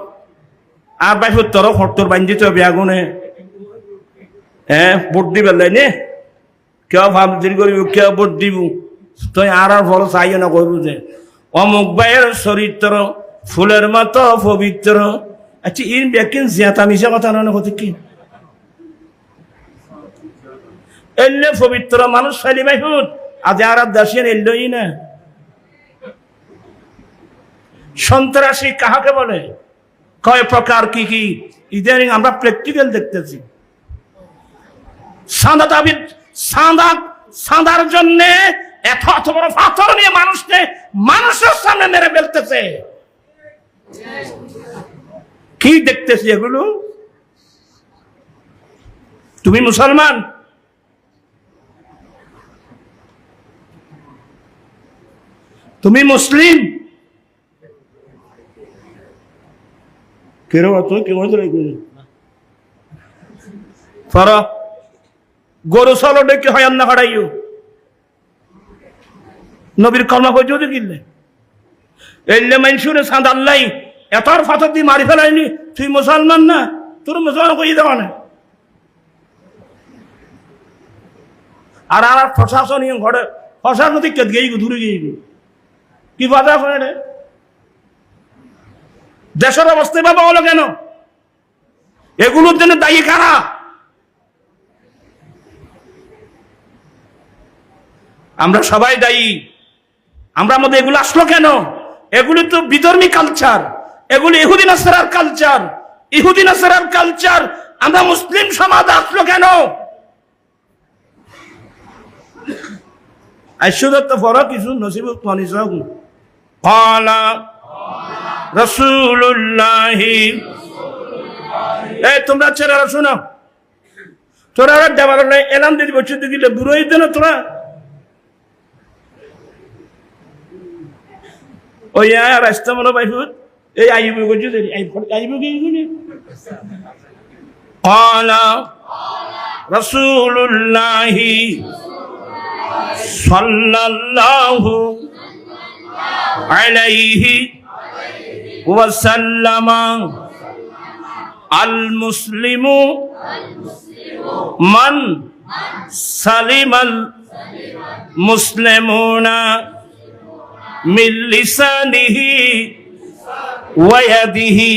আর বাই তোর হট্টর বাঞ্জিত বেগুনে ভোট দিবে নে কেউ ভাবছিল করিব কেউ ভোট দিব তুই আর ফল চাইও না করবো যে অমুক ভাইয়ের চরিত্র ফুলের মতো পবিত্র আচ্ছা ইন ব্যাকিন জিয়াতা মিশা কথা না হতে কি এলে পবিত্র মানুষ ফাইলি ভাই হুট আজ আর দাসিয়ান এলই না সন্ত্রাসী কাহাকে বলে কয় প্রকার কি কি ইদানিং আমরা প্র্যাকটিক্যাল দেখতেছি সাঁদার জন্য এত বড় পাথর নিয়ে মানুষের সামনে মেরে ফেলতেছে কি দেখতেছি এগুলো তুমি মুসলমান তুমি মুসলিম কেউ কেউ ফর গরু চলো ডেকে হয় না হড়াইও নবীর কর্মা পর্যন্ত কিনলে এলে মানুষের সাঁদ আল্লাই এতর ফাতর দিয়ে মারি ফেলাইনি তুই মুসলমান না তোর মুসলমান কই দেওয়া না আর আর প্রশাসন ঘরে প্রশাসন দিকে গেই দূরে গিয়ে কি বাধা করে দেশের অবস্থা বাবা হলো কেন এগুলোর জন্য দায়ী কারা আমরা সবাই দায়ী আমরা মধ্যে এগুলো আসলো কেন এগুলো তো বিধর্মী কালচার এগুলো ইহুদি নাসারার কালচার আমরা মুসলিম সমাজ আসলো কেন আইসুদত্ত ফরক কিছু নসিব মানিস ক্বালা রাসূলুল্লাহ এই তোমরা ছেলেরা শোনো তোরা দেওয়ার এলাম দিদি বছর দিলে বুড়োই দেন তোরা ওই রাস্তা মনে বাইফুত এই আইব গজু আইব গিয়ে ক্বালা রাসূলুল্লাহ সাল্লাল্লাহু আলাইহি ওয়াসাল্লাম আল মুসলিমু মান সালিমাল মুসলিমুনা মিন লিসানিহি ওয়া ইয়াদিহি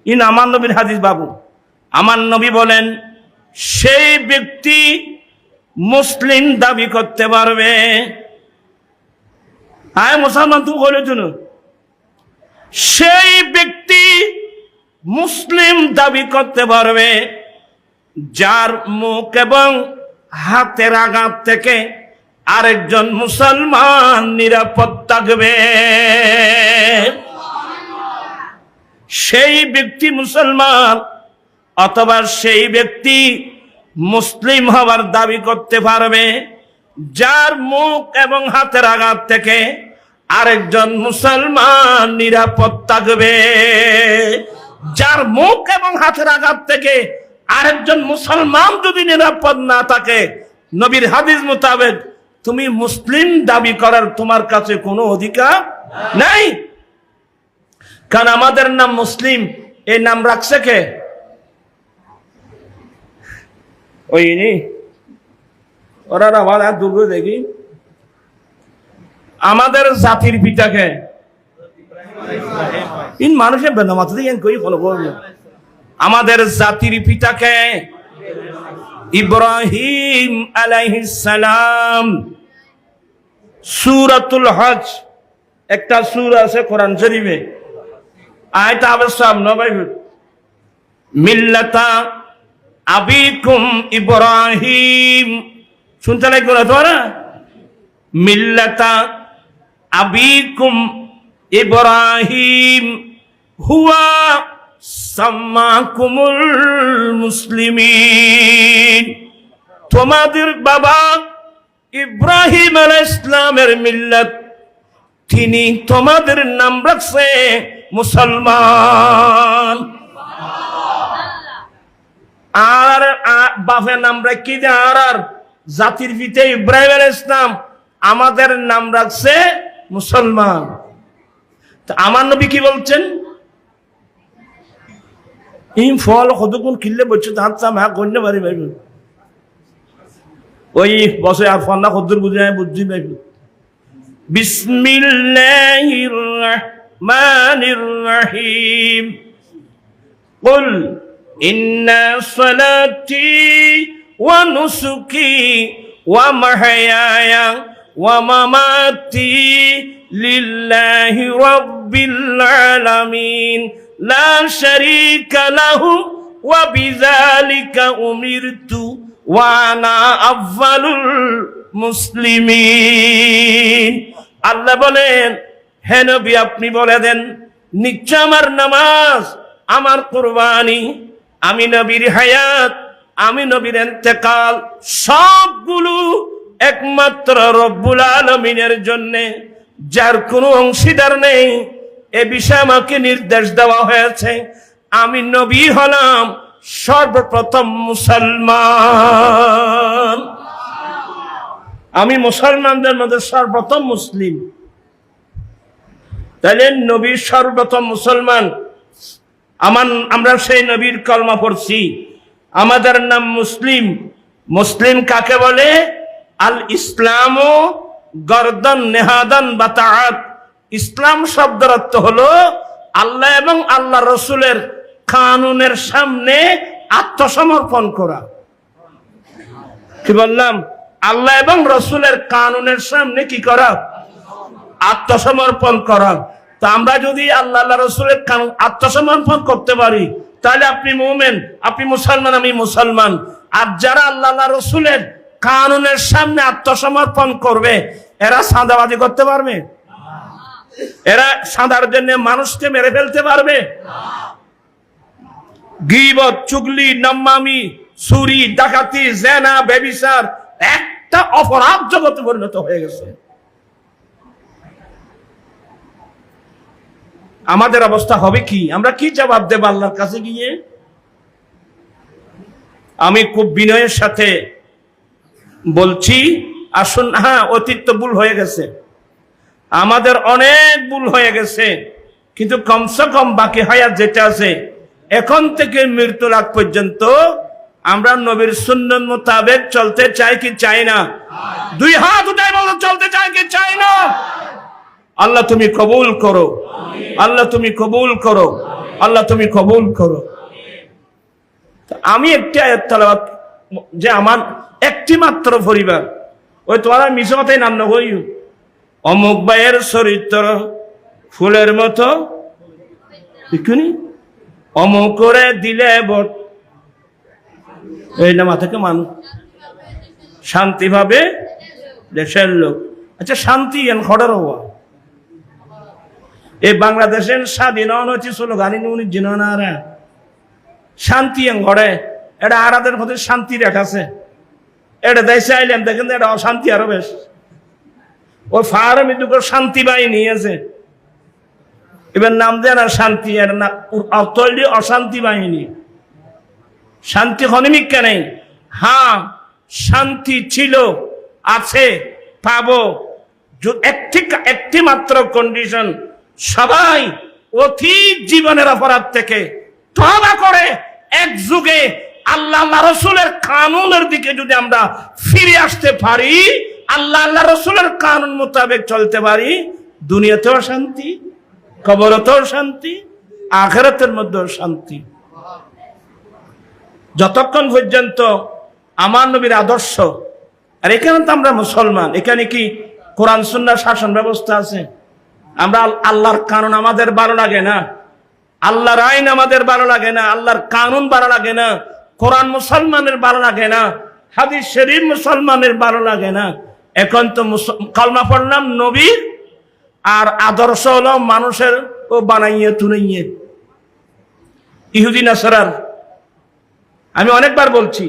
ইন আমার নবীর হাদিস বাবু আমার নবী বলেন সেই ব্যক্তি মুসলিম দাবি করতে পারবে। আয় মুসলমান তুমি বলে শুনো, সেই ব্যক্তি মুসলিম দাবি করতে পারবে যার মুখ এবং হাতের আঘাত থেকে আরেকজন মুসলমান নিরাপদ থাকবে। সেই ব্যক্তি মুসলমান অথবা সেই ব্যক্তি মুসলিম হওয়ার দাবি করতে পারবে যার মুখ এবং হাতের আঘাত থেকে আরেকজন মুসলমান নিরাপদ থাকবে। যার মুখ এবং হাতের আঘাত থেকে আরেকজন মুসলমান যদি নিরাপদ না থাকে, নবীর হাদিস মোতাবেক তুমি মুসলিম দাবি করার তোমার কাছে কোনো অধিকার নাই। কারণ আমাদের নাম মুসলিম, এই নাম রাখছে কে? ওই ওরা আমার দুর্গ দেখি আমাদের জাতির পিতাকে ইন মানুষের বেনামাত কই ফলো করবে। আমাদের জাতির পিতাকে ইব্রাহিম আলাইহিস সালাম। সূরাতুল হজ একটা সূরা আছে কোরআন শরীফে, আয়াত আবসাম নবাই মিল্লাতা আবিকুম ইব্রাহিম। শুনতে লাগবে না তোরা? মিল্লাতা আবিকুম ইব্রাহিম হুয়া সাম্মাকুমুল মুসলিমিন। তোমাদের বাবা ইব্রাহিম আলাইহিস সালামের মিল্লাত, তিনি তোমাদের নাম রাখছে মুসলমান। আর বাপের নাম রাখি দে আর জাতির পিতা ইব্রাহিম আলাইহিস সালাম, আমাদের নাম রাখছে মুসলমান। তা আমার নবী কি বলছেন? ইম ফল কতক্ষণ কিনলে বলছে তার চাম হ্যাঁ কন্য পারি ভাই ওই বসে আর ফন্না কদ্দুর বুঝে বুঝছি ভাই। বিসমিল্লাহির রাহমানির রাহিম। কুল ইন্না সালাতি ওয়া নুসুকি ওয়া মাহইয়ায়া ওয়া মামাতি লিল্লাহি রাব্বিল আলামিন লা শারীকা লাহু ওয়া বিযালিকা উমিরতু ওয়া আনা আউয়ালুল মুসলিমিন। আল্লাহ বলেন, হে নবী আপনি বলে দেন, নিশ্চয় আমার নামাজ, আমার কুরবানি, আমি নবীর হায়াত, আমি নবীর ইন্তেকাল সবগুলো একমাত্র রব্বুল আলামিনের জন্য, যার কোনো অংশীদার নেই। এ বিষয়ে আমাকে নির্দেশ দেওয়া হয়েছে। আমি নবী হলাম সর্বপ্রথম মুসলমান। আমি মুসলমানদের মধ্যে সর্বপ্রথম মুসলিম। তাহলে নবী সর্বপ্রথম মুসলমান। আমরা সেই নবীর কলমা পড়ছি, আমাদের নাম মুসলিম। মুসলিম কাকে বলে? আল ইসলাম গর্দন নেহাদান বাতাআত। ইসলাম শব্দের অর্থ হলো আল্লাহ এবং আল্লাহ রসুলের কানুনের সামনে আত্মসমর্পণ করা। কি বললাম? আল্লাহ এবং রসুলের কানুনের সামনে কি করা? আত্মসমর্পণ করা। তো আমরা যদি আল্লাহ রসুলের আত্মসমর্পণ করতে পারি, তাহলে আপনি মুমিন, আপনি মুসলমান, আমি মুসলমান। আর যারা আল্লাহ রসুলের কানুনের সামনে আত্মসমর্পণ করবে, এরা সাদাবাজি করতে পারবে? এরা সাদার জন্য মানুষকে মেরে ফেলতে পারবে? গীবত, চুগলি, নাম্মামি, চুরি, ডাকাতি, জেনা, ব্যভিচার একটা অপরাধ জগতে পরিণত হয়ে গেছে। আমাদের অবস্থা হবে কি? আমরা কি জবাব দেব আল্লাহর কাছে গিয়ে? আমি খুব বিনয়ের সাথে বলছি, আসুন, হ্যাঁ অতীত তো ভুল হয়ে গেছে, আমাদের অনেক ভুল হয়ে গেছে, কিন্তু কমসে কম বাকি হায়াত যেটা আছে, এখন থেকে মৃত্যুর আগ পর্যন্ত আমরা নবীর সুন্নাত মোতাবেক চলতে চাই কি চাই না? দুই হাত উঠাই বলো, চলতে চাই কি চাই না? আল্লাহ তুমি কবুল করো, আল্লাহ তুমি কবুল করো, আল্লাহ তুমি কবুল করো। আমি একটি আয়াত তেলাওয়াত যে আমার একটি মাত্র পরিবার, ওই তোমার মিশো কথাই নাম নই, অমুক ভাইয়ের চরিত্র ফুলের মতো, অমুক করে দিলে ভোট, এই নামা থেকে মানুষ শান্তি ভাবে দেশের লোক। আচ্ছা শান্তি এন খড়ার হওয়া এই বাংলাদেশের স্বাধীন হচ্ছে স্লোগানি উনি জিনারা শান্তি এন ঘরে, এটা আরাদের মধ্যে শান্তি রেখাছে, এটা দেশে আইলেন দেখেন এটা অশান্তি আরো বেশ। ওই ফার্মি দুটো শান্তি বাহিনী আছে, এবার নাম দেয় না শান্তি, এর না তৈরি অশান্তি বাহিনী। শান্তি হনিমিকা নেই, হ্যাঁ শান্তি ছিল, আছে, পাবো একটি মাত্র কন্ডিশন, সবাই অতীত জীবনের অপরাধ থেকে তওবা করে এক যুগে আল্লাহ রসুলের কানুনের দিকে যদি আমরা ফিরে আসতে পারি, আল্লাহ রসুলের কানুন মোতাবেক চলতে পারি, দুনিয়াতেও শান্তি, কবরতেও শান্তি, আখিরাতের মধ্যেও শান্তি। যতক্ষণ পর্যন্ত আমার নবীর আদর্শ, আর এখানে তো আমরা মুসলমান, এখানে কি কোরআন সুন্নাহর শাসন ব্যবস্থা আছে? আমরা আল্লাহর কানুন আমাদের ভালো লাগে না, আল্লাহর আইন আমাদের ভালো লাগে না, আল্লাহর কানুন ভালো লাগে না, কোরআন মুসলমানের ভালো লাগে না, হাদিস শরীফ মুসলমানের ভালো লাগে না। এখন তো কলমা পড়লাম নবীর, আর আদর্শ হলো মানুষের ও বানাইয়ে তুনাইয়ে ইহুদি নাসারার। আমি অনেকবার বলছি,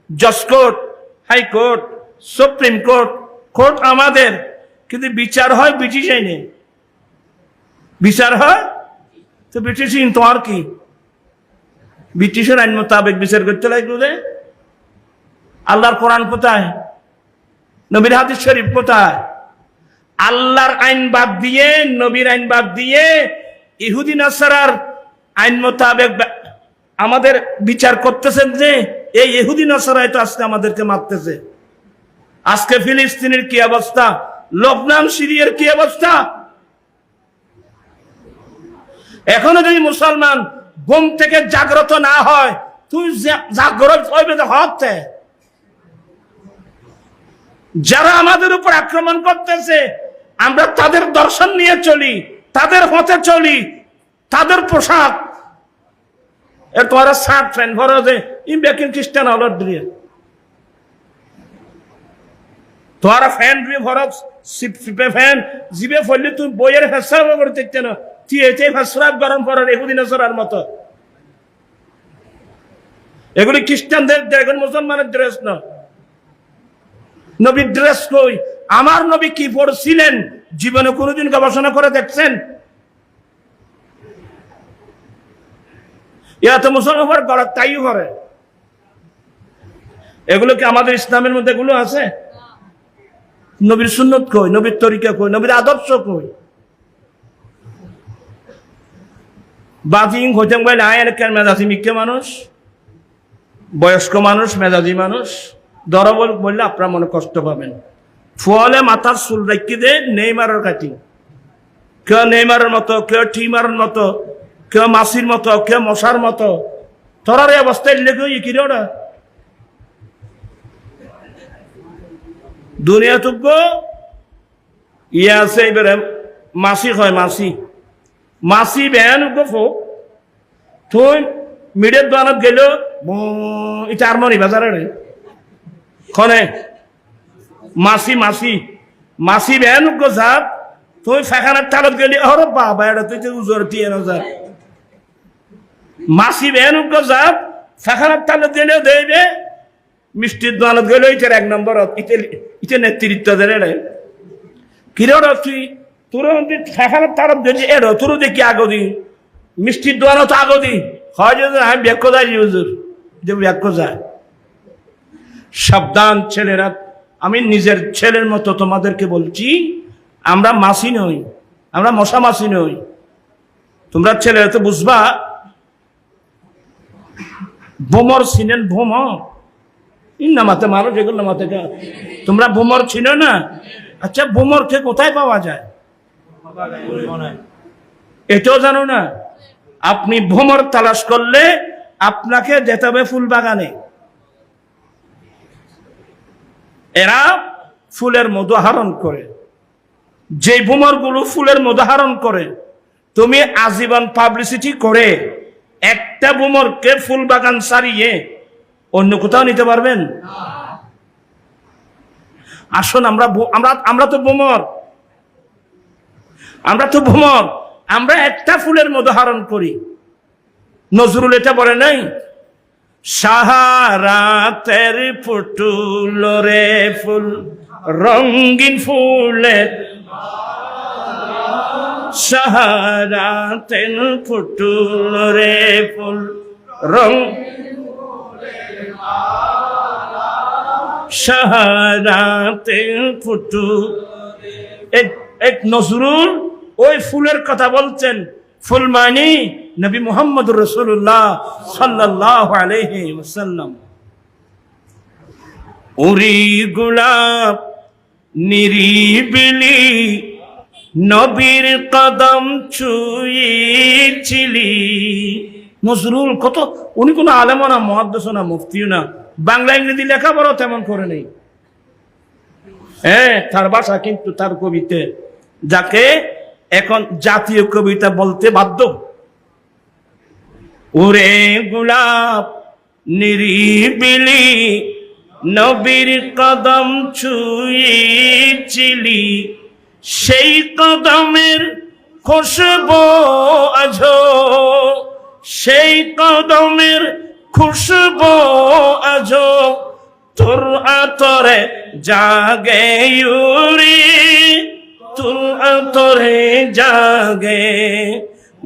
জজ court, high court, supreme court, court আমাদের, কিন্তু বিচার হয় ব্রিটিশ আইনে, বিচার হয় তো ব্রিটিশ আইন। তোমার কি ব্রিটিশের আইন মোতাবেক বিচার করতে লাগবে? আল্লাহর কোরআন কোথায়? নবীর হাদিস শরীফ কোথায়? আল্লাহর আইন বাদ দিয়ে, নবীর আইন বাদ দিয়ে ইহুদি নাসারার আইন মোতাবেক আমাদের বিচার করতেছেন। যে এই ইহুদি নাসারাই তো আজকে আমাদেরকে মারতেছে। আজকে ফিলিস্তিনের কি অবস্থা, লবনান সিরিয়ার কি অবস্থা। এখনো যদি মুসলমান ঘুম থেকে জাগ্রত না হয়, তুই জাগ্রত হইবে হতে। যারা আমাদের উপর আক্রমণ করতেছে, আমরা তাদের দর্শন নিয়ে চলি, তাদের হতে চলি, তাদের পোশাক, তোরা শার্ট ফ্যান ভরা যে ইম্বেকিন খ্রিস্টান হল দিয়ে তোরা ফ্যান দিয়ে ভরা সিপে ফ্যান জিবে ফেললে তুই বইয়ের ফেসরা করে দেখতে না, তুই এটাই ফেসরা গরম করার এগুলি নজরার মতো। এগুলি খ্রিস্টানদের, এখন মুসলমানের ড্রেস না। নবীর ড্রেস কই? আমার নবী কি পড়ছিলেন জীবনে কোনোদিন গবেষণা করে দেখছেন? এরা তো মুসলমান গড়ার তাই করে। এগুলো কি আমাদের ইসলামের মধ্যে এগুলো আছে? নবীর সুন্নত কই? নবীর তরিকা কই? নবীর আদর্শ কই? বাজিং হইতে বলে আয়ের মেজাজি মিক্কে মানুষ, বয়স্ক মানুষ, মেজাজি মানুষ দরবল বললে আপনার মনে কষ্ট পাবেন। ফলে মাথার চুল রাখি দে নেইমারের কাটি, কেউ নেইমারের মতো, কেউ টিমারের মতো, কেউ মাসির মতো, কেউ মশার মতো। তোরার এই অবস্থায় লেগে কি রে ওরা দুনিয়া তুব্য ইয়ে আছে। এবারে মাসি হয়, মাসি মাসি বেন গো তুই মিডিয়ার দোকানত গেল এটা আরমনি বাজারে খনে মাসি মাসি মাসি বেন গো সাপ তুই ফেখানার তালত গেলি, ওর বাবা এটা তুই তো উজোর দিয়ে না যা মাসি বেন গো সাপ ফেখানার তালত গেলেও দেবে, মিষ্টির দোকানত গেলে এটার এক নম্বর ইতে নেতৃত্ব দেয়। কিরে তুই তোর ফেখানার তালত গেলি এরো তোর দেখি আগদি মিষ্টির দোকানত আগদি হয় যে আমি ব্যাখ্য যাই হুজুর যে ব্যাখ্য যায়। সাবধান ছেলেরা, আমি নিজের ছেলের মতো তোমাদেরকে বলছি, আমরা মাসি নই, আমরা মশা মাসি নই। তোমরা ছেলেরা তো বুঝবা। ভোমর চিনেন? ভোমর নামাতে মানুষ এগুলো নামাতে, তোমরা ভোমর চিনো না? আচ্ছা ভোমরকে কোথায় পাওয়া যায় এটাও জানো না? আপনি ভোমর তালাশ করলে আপনাকে যেতে হবে ফুল বাগানে। এরা ফুলের মধু আহরণ করে। যে ভ্রমরগুলো ফুলের মধু আহরণ করে, তুমি আজীবন পাবলিসিটি করে একটা ভ্রমরকে ফুল বাগান সারিয়ে অন্য কোথাও নিতে পারবেন? আসুন, আমরা তো ভ্রমর, আমরা একটা ফুলের মধু আহরণ করি। নজরুল এটা বলে নাই, সাহারাতের ফুটুল রে ফুল, রঙিন ফুলের সাহারাতের ফুটুল রে ফুল, রং সাহারাতের ফুটুল। এক নজরুল ওই ফুলের কথা বলছেন। ফুল মানে নবী মুহাম্মদুর রাসূলুল্লাহ সাল্লাল্লাহু আলাইহি ওয়াসাল্লাম। উরি গোলাপ নিরিবিলি নবীর কদম ছুঁয়েছিলি। নজরুল কত, উনি কোনো আলেম না, মুহাদ্দিস না, মুফতিও না, বাংলা ইংরেজি লেখাপড়া তেমন করে নেই। হ্যাঁ, তার ভাষা কিন্তু তার কবিতে, যাকে এখন জাতীয় কবিতা বলতে বাধ্য। ওরে গোলাপ নিরিবিলি নবীর কদম ছুঁয়েছিলি, সেই কদমের খুশবু আজো, সেই কদমের খুশবু আজো তোর আতরে জাগে উরি, তোর আতরে জাগে।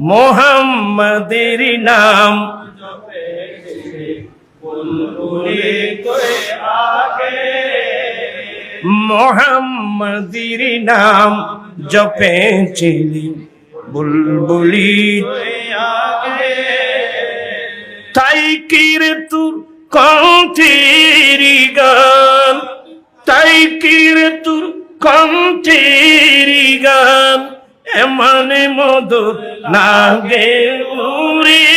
মোহাম্মদের নাম মোহাম্মদের নাম জপেছিলি বুলবুলি তাই কিরে তোর কণ্ঠের গান, তাই কিরে তোর কণ্ঠের গান এমন মধুর লাগে উরি,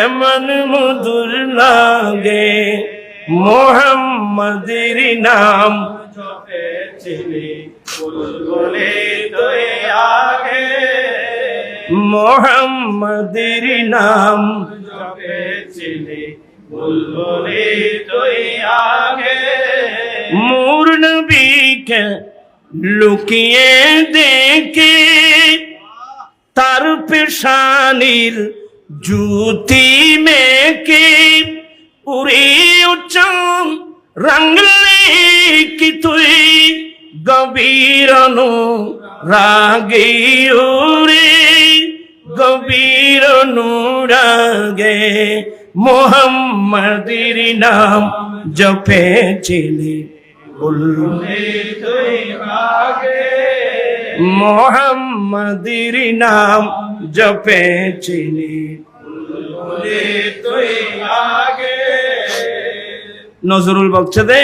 এমন মধুর লাগে। মোহাম্মদের নাম জপেছিলি বুলবুলি তুই আগে, মোহাম্মদের নাম জপেছিলি বুলবুলি তুই আগে। মোর নবীকে লুকিয়ে দেখে তার পেশানির জুতি মেকে উড়ে উচ্চম রাঙলি কি তুই গভীর রাগে উড়ে গভীর অনুরাগে। মোহাম্মদের নাম জপেছিলি বুলবুলি তুই আগে, মোহাম্মদের নাম জপেছিলি বুলবুলি তুই আগে। নজরুল বলছে দে,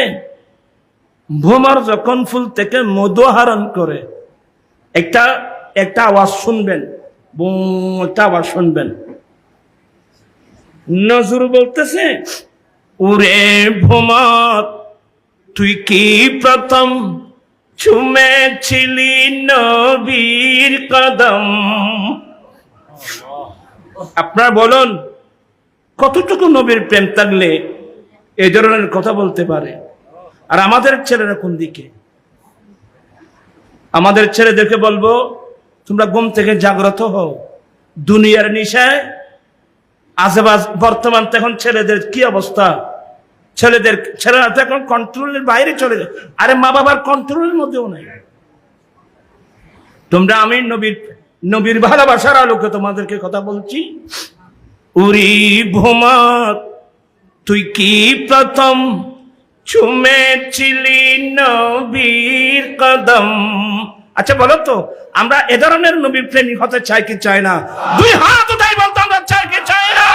ভ্রমর যখন ফুল থেকে মধু আহরণ করে একটা আওয়াজ শুনবেন, একটা আওয়াজ শুনবেন। নজরুল বলতেছে, ওরে ভ্রমর তুই কি প্রথম ছুঁয়েছিলি নবীর কদম? আপনার বলুন, কতটুকু নবীর প্রেম থাকলে এই ধরনের কথা বলতে পারে? আর আমাদের ছেলেরা কোন দিকে? আমাদের ছেলেদেরকে বলবো, তোমরা ঘুম থেকে জাগ্রত হও। দুনিয়ার নিশায় আশেপাশ বর্তমান এখন ছেলেদের কি অবস্থা? ছেলেরা তো এখন কন্ট্রোলের বাইরে চলে যায়। আরে মা বাবার কন্ট্রোলের মধ্যেও নাই। তোমরা, আমি নবীর ভালোবাসার আলোকে তোমাদেরকে কথা বলছি। উরি ভ্রমর তুই কি প্রথম ছুঁয়েছিলি নবীর কদম? আচ্ছা বলো তো, আমরা এ ধরনের নবীর প্রেমিক হতে চাই কি চাই না? দুই হাত উঠাই বলতো, আমরা চাই কি চাই না?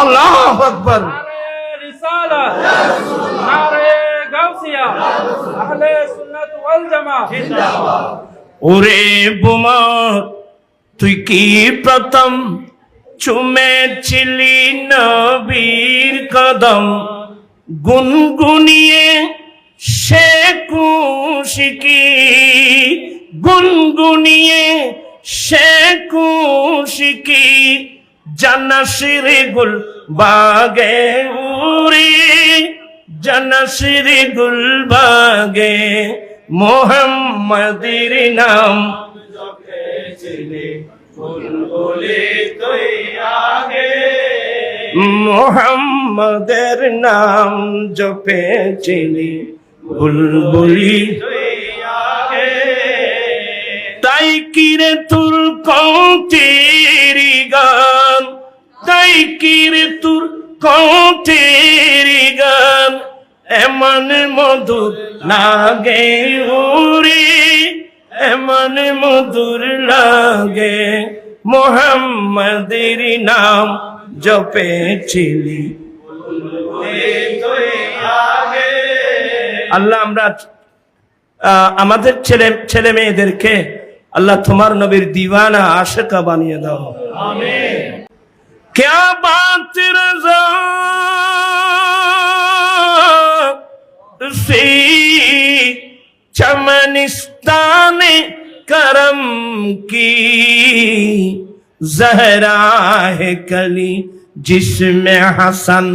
আল্লাহু আকবার। নারে রিসালাত, নারে গাউসিয়া, আহলে সুন্নাত ওয়াল জামাত জিন্দাবাদ। ওরে ভ্রমর তুই কি প্রথম ছুঁয়েছিলি নবীর কদম? গুনগুনিয়ে সে খুশকি, গুনগুনিয়ে সে খুশকি, জান্নাতের গুল বাগে উড়ে, জান্নাতের গুল বাগে মোহাম্মদের নাম জপেছিলে বুলবুলি তুই আগে, মোহাম্মদের নাম জপেছিলে বুলবুলি তুই আগে। তাই কিরে তোর কণ্ঠের গান, তাই কিরে তোর কণ্ঠের গান এমন মধুর লাগে ওরে, এমন মধুর লাগে মোহাম্মদের নাম জপেছিলি। আল্লাহ আমরা আমাদের ছেলে মেয়েদেরকে আল্লাহ তোমার নবীর দিওয়ানা আশিকা বানিয়ে দাও। আমিন। क्या बात रज़ा से चमनिस्तान करम की, ज़हरा है कली जिसमें हसन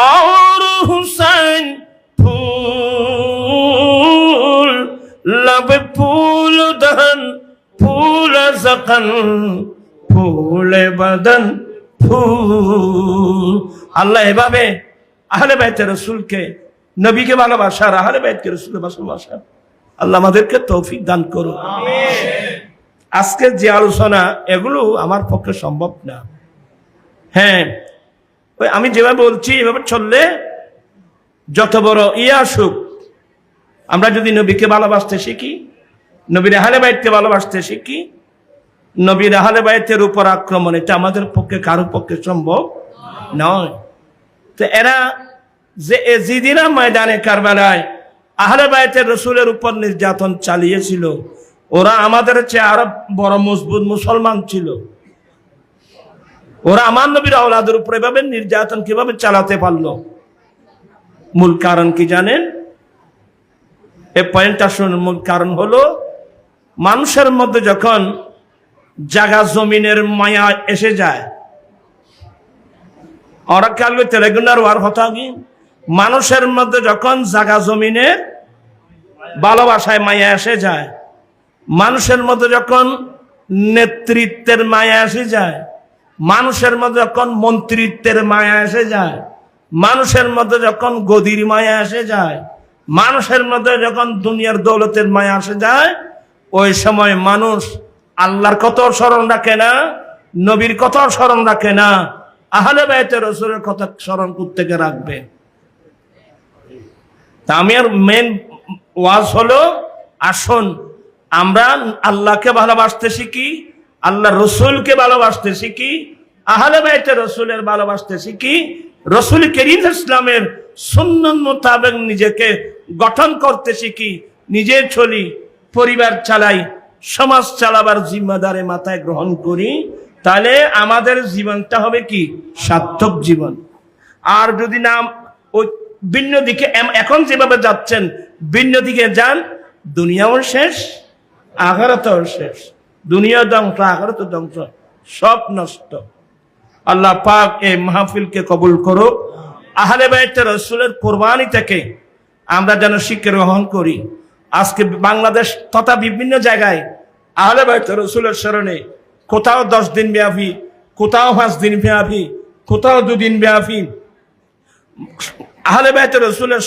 और हुसैन फूल, लब फूल दहन फूल ज़क़न फूल बदन ফুল। আল্লাহ এভাবে আহলে বাইতে রাসূলকে, নবীকে ভালোবাসার, আহলে বাইতকে রাসূলকে ভালোবাসার আল্লাহ আমাদেরকে তৌফিক দান করুন। আমিন। আজকে যে আলোচনা এগুলো আমার পক্ষে সম্ভব না। হ্যাঁ, ওই আমি যেভাবে বলছি এভাবে চললে যত বড় আসুক, আমরা যদি নবীকে ভালোবাসতে শিখি, নবীর আহলে বাইতকে ভালোবাসতে শিখি, নবীর আহলে বাইতের উপর আক্রমণ এটা আমাদের পক্ষে কারো পক্ষে সম্ভব নয়। তো এরা যে এজিদিনা ময়দানে কারবালায় আহলে বাইতের রাসূলের উপর নির্যাতন চালিয়েছিল, ওরা আমাদের চেয়ে আরো বড় মজবুত মুসলমান ছিল। ওরা আমার নবীর আওলাদের উপর এভাবে নির্যাতন কিভাবে চালাতে পারলো? মূল কারণ কি জানেন? এই পয়েন্টটা শুনুন। মূল কারণ হলো মানুষের মধ্যে যখন জাগা জমিনের মায়া এসে যায়, ওরা কালবে তেলেগুনার ওয়ার কথা কি, মানুষের মধ্যে যখন জাগা জমিনের ভালোবাসায় মায়া এসে যায়, মানুষের মধ্যে যখন নেতৃত্বের মায়া এসে যায়, মানুষের মধ্যে যখন মন্ত্রিত্বের মায়া এসে যায়, মানুষের মধ্যে যখন গদির মায়া এসে যায়, মানুষের মধ্যে যখন দুনিয়ার দৌলতের মায়া এসে যায়, ওই সময় মানুষ আল্লাহর কত স্মরণ রাখে না, নবীর কত স্মরণ রাখে না, আহলে বাইতে রাসূলের কথা স্মরণ করতে রাখবে। তা আমি আর মেন ওয়াজ হলো, আসুন আমরা আল্লাহকে ভালোবাসতে শিখি, আল্লাহ রসুলকে ভালোবাসতে শিখি, আহলে বাইতে রাসূলের ভালোবাসতে শিখি, রসুল করিম ইসলামের সুন্নাত মোতাবেক নিজেকে গঠন করতে শিখি, নিজে চলি, পরিবার চালাই, সমাজ চালাবার জিম্মাদারে মাথায় গ্রহণ করি, তাহলে আমাদের জীবনটা হবে কি সার্থক জীবন। আর যদি না ওই ভিন্ন দিকে এখন যেভাবে যাচ্ছেন ভিন্ন দিকে যান, দুনিয়াও শেষ, আখিরাতও শেষ, দুনিয়া ধ্বংস, আখিরাত ধ্বংস, সব নষ্ট। আল্লাহ পাক এই মাহফিলকে কবুল করুক। আহলে বাইত রাসূলের কুরবানি থেকে আমরা যেন শিক্ষা গ্রহণ করি। আজকে বাংলাদেশ তথা বিভিন্ন জায়গায় আহলে বাইত রাসূলের স্মরণে কোথাও 10 দিন ব্যাপী, কোথাও 5 দিন ব্যাপী, কোথাও 2 দিন ব্যাপী আহলে বাইত রাসূলের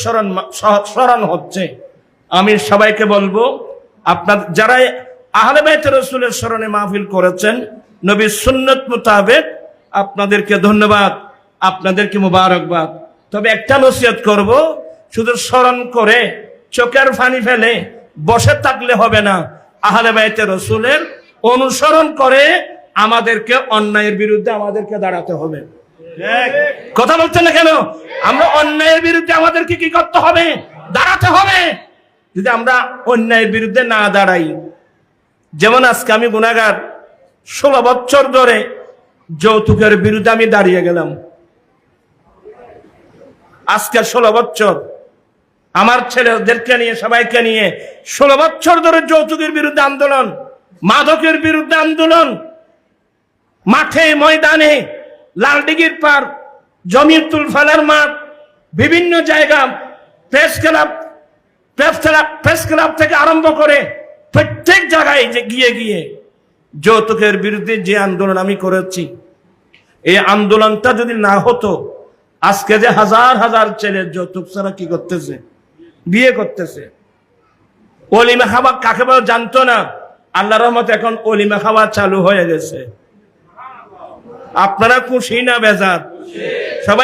স্মরণ হচ্ছে। আমি সবাইকে বলবো, আপনার যারা আহলে বাইত রাসূলের স্মরণে মাহফিল করেছেন নবীর সুন্নাত মোতাবেক, আপনাদেরকে ধন্যবাদ, আপনাদেরকে মুবারকবাদ। তবে একটা নসিহত করব, শুধু স্মরণ করে চোখের পানি ফেলে বসে থাকলে হবে না, আহলে বাইত রাসূলের অনুসরণ করে আমাদেরকে অন্যায়ের বিরুদ্ধে আমাদেরকে দাঁড়াতে হবে। কথা বলছেন না কেন? আমরা অন্যায়ের বিরুদ্ধে আমাদেরকে কি করতে হবে? দাঁড়াতে হবে। যদি আমরা অন্যায়ের বিরুদ্ধে না দাঁড়াই, যেমন আজকে আমি গুনাহগার, 16 বছর ধরে যৌতুকের বিরুদ্ধে আমি দাঁড়িয়ে গেলাম। আজকে 16 বছর আমার ছেলেদেরকে নিয়ে সবাইকে নিয়ে 16 বছর ধরে যৌতুকের বিরুদ্ধে আন্দোলন, মাদকের বিরুদ্ধে আন্দোলন, মাঠে ময়দানে, লালদিঘির পার, জমিয়তুল ফালার মাঠ, বিভিন্ন জায়গা, প্রেস ক্লাব থেকে আরম্ভ করে প্রত্যেক জায়গায় যে গিয়ে গিয়ে যৌতুকের বিরুদ্ধে যে আন্দোলন আমি করেছি, এই আন্দোলনটা যদি না হতো আজকে যে হাজার হাজার ছেলে যৌতুক ছাড়া কি করতেছে, বিয়ে করতেছে। অলিমা খাওয়া কাকে বলে জানতো না, আল্লাহর রহমতে এখন অলিমা খাওয়া চালু হয়ে গেছে। আপনারা খুশি না বেজার? সবাই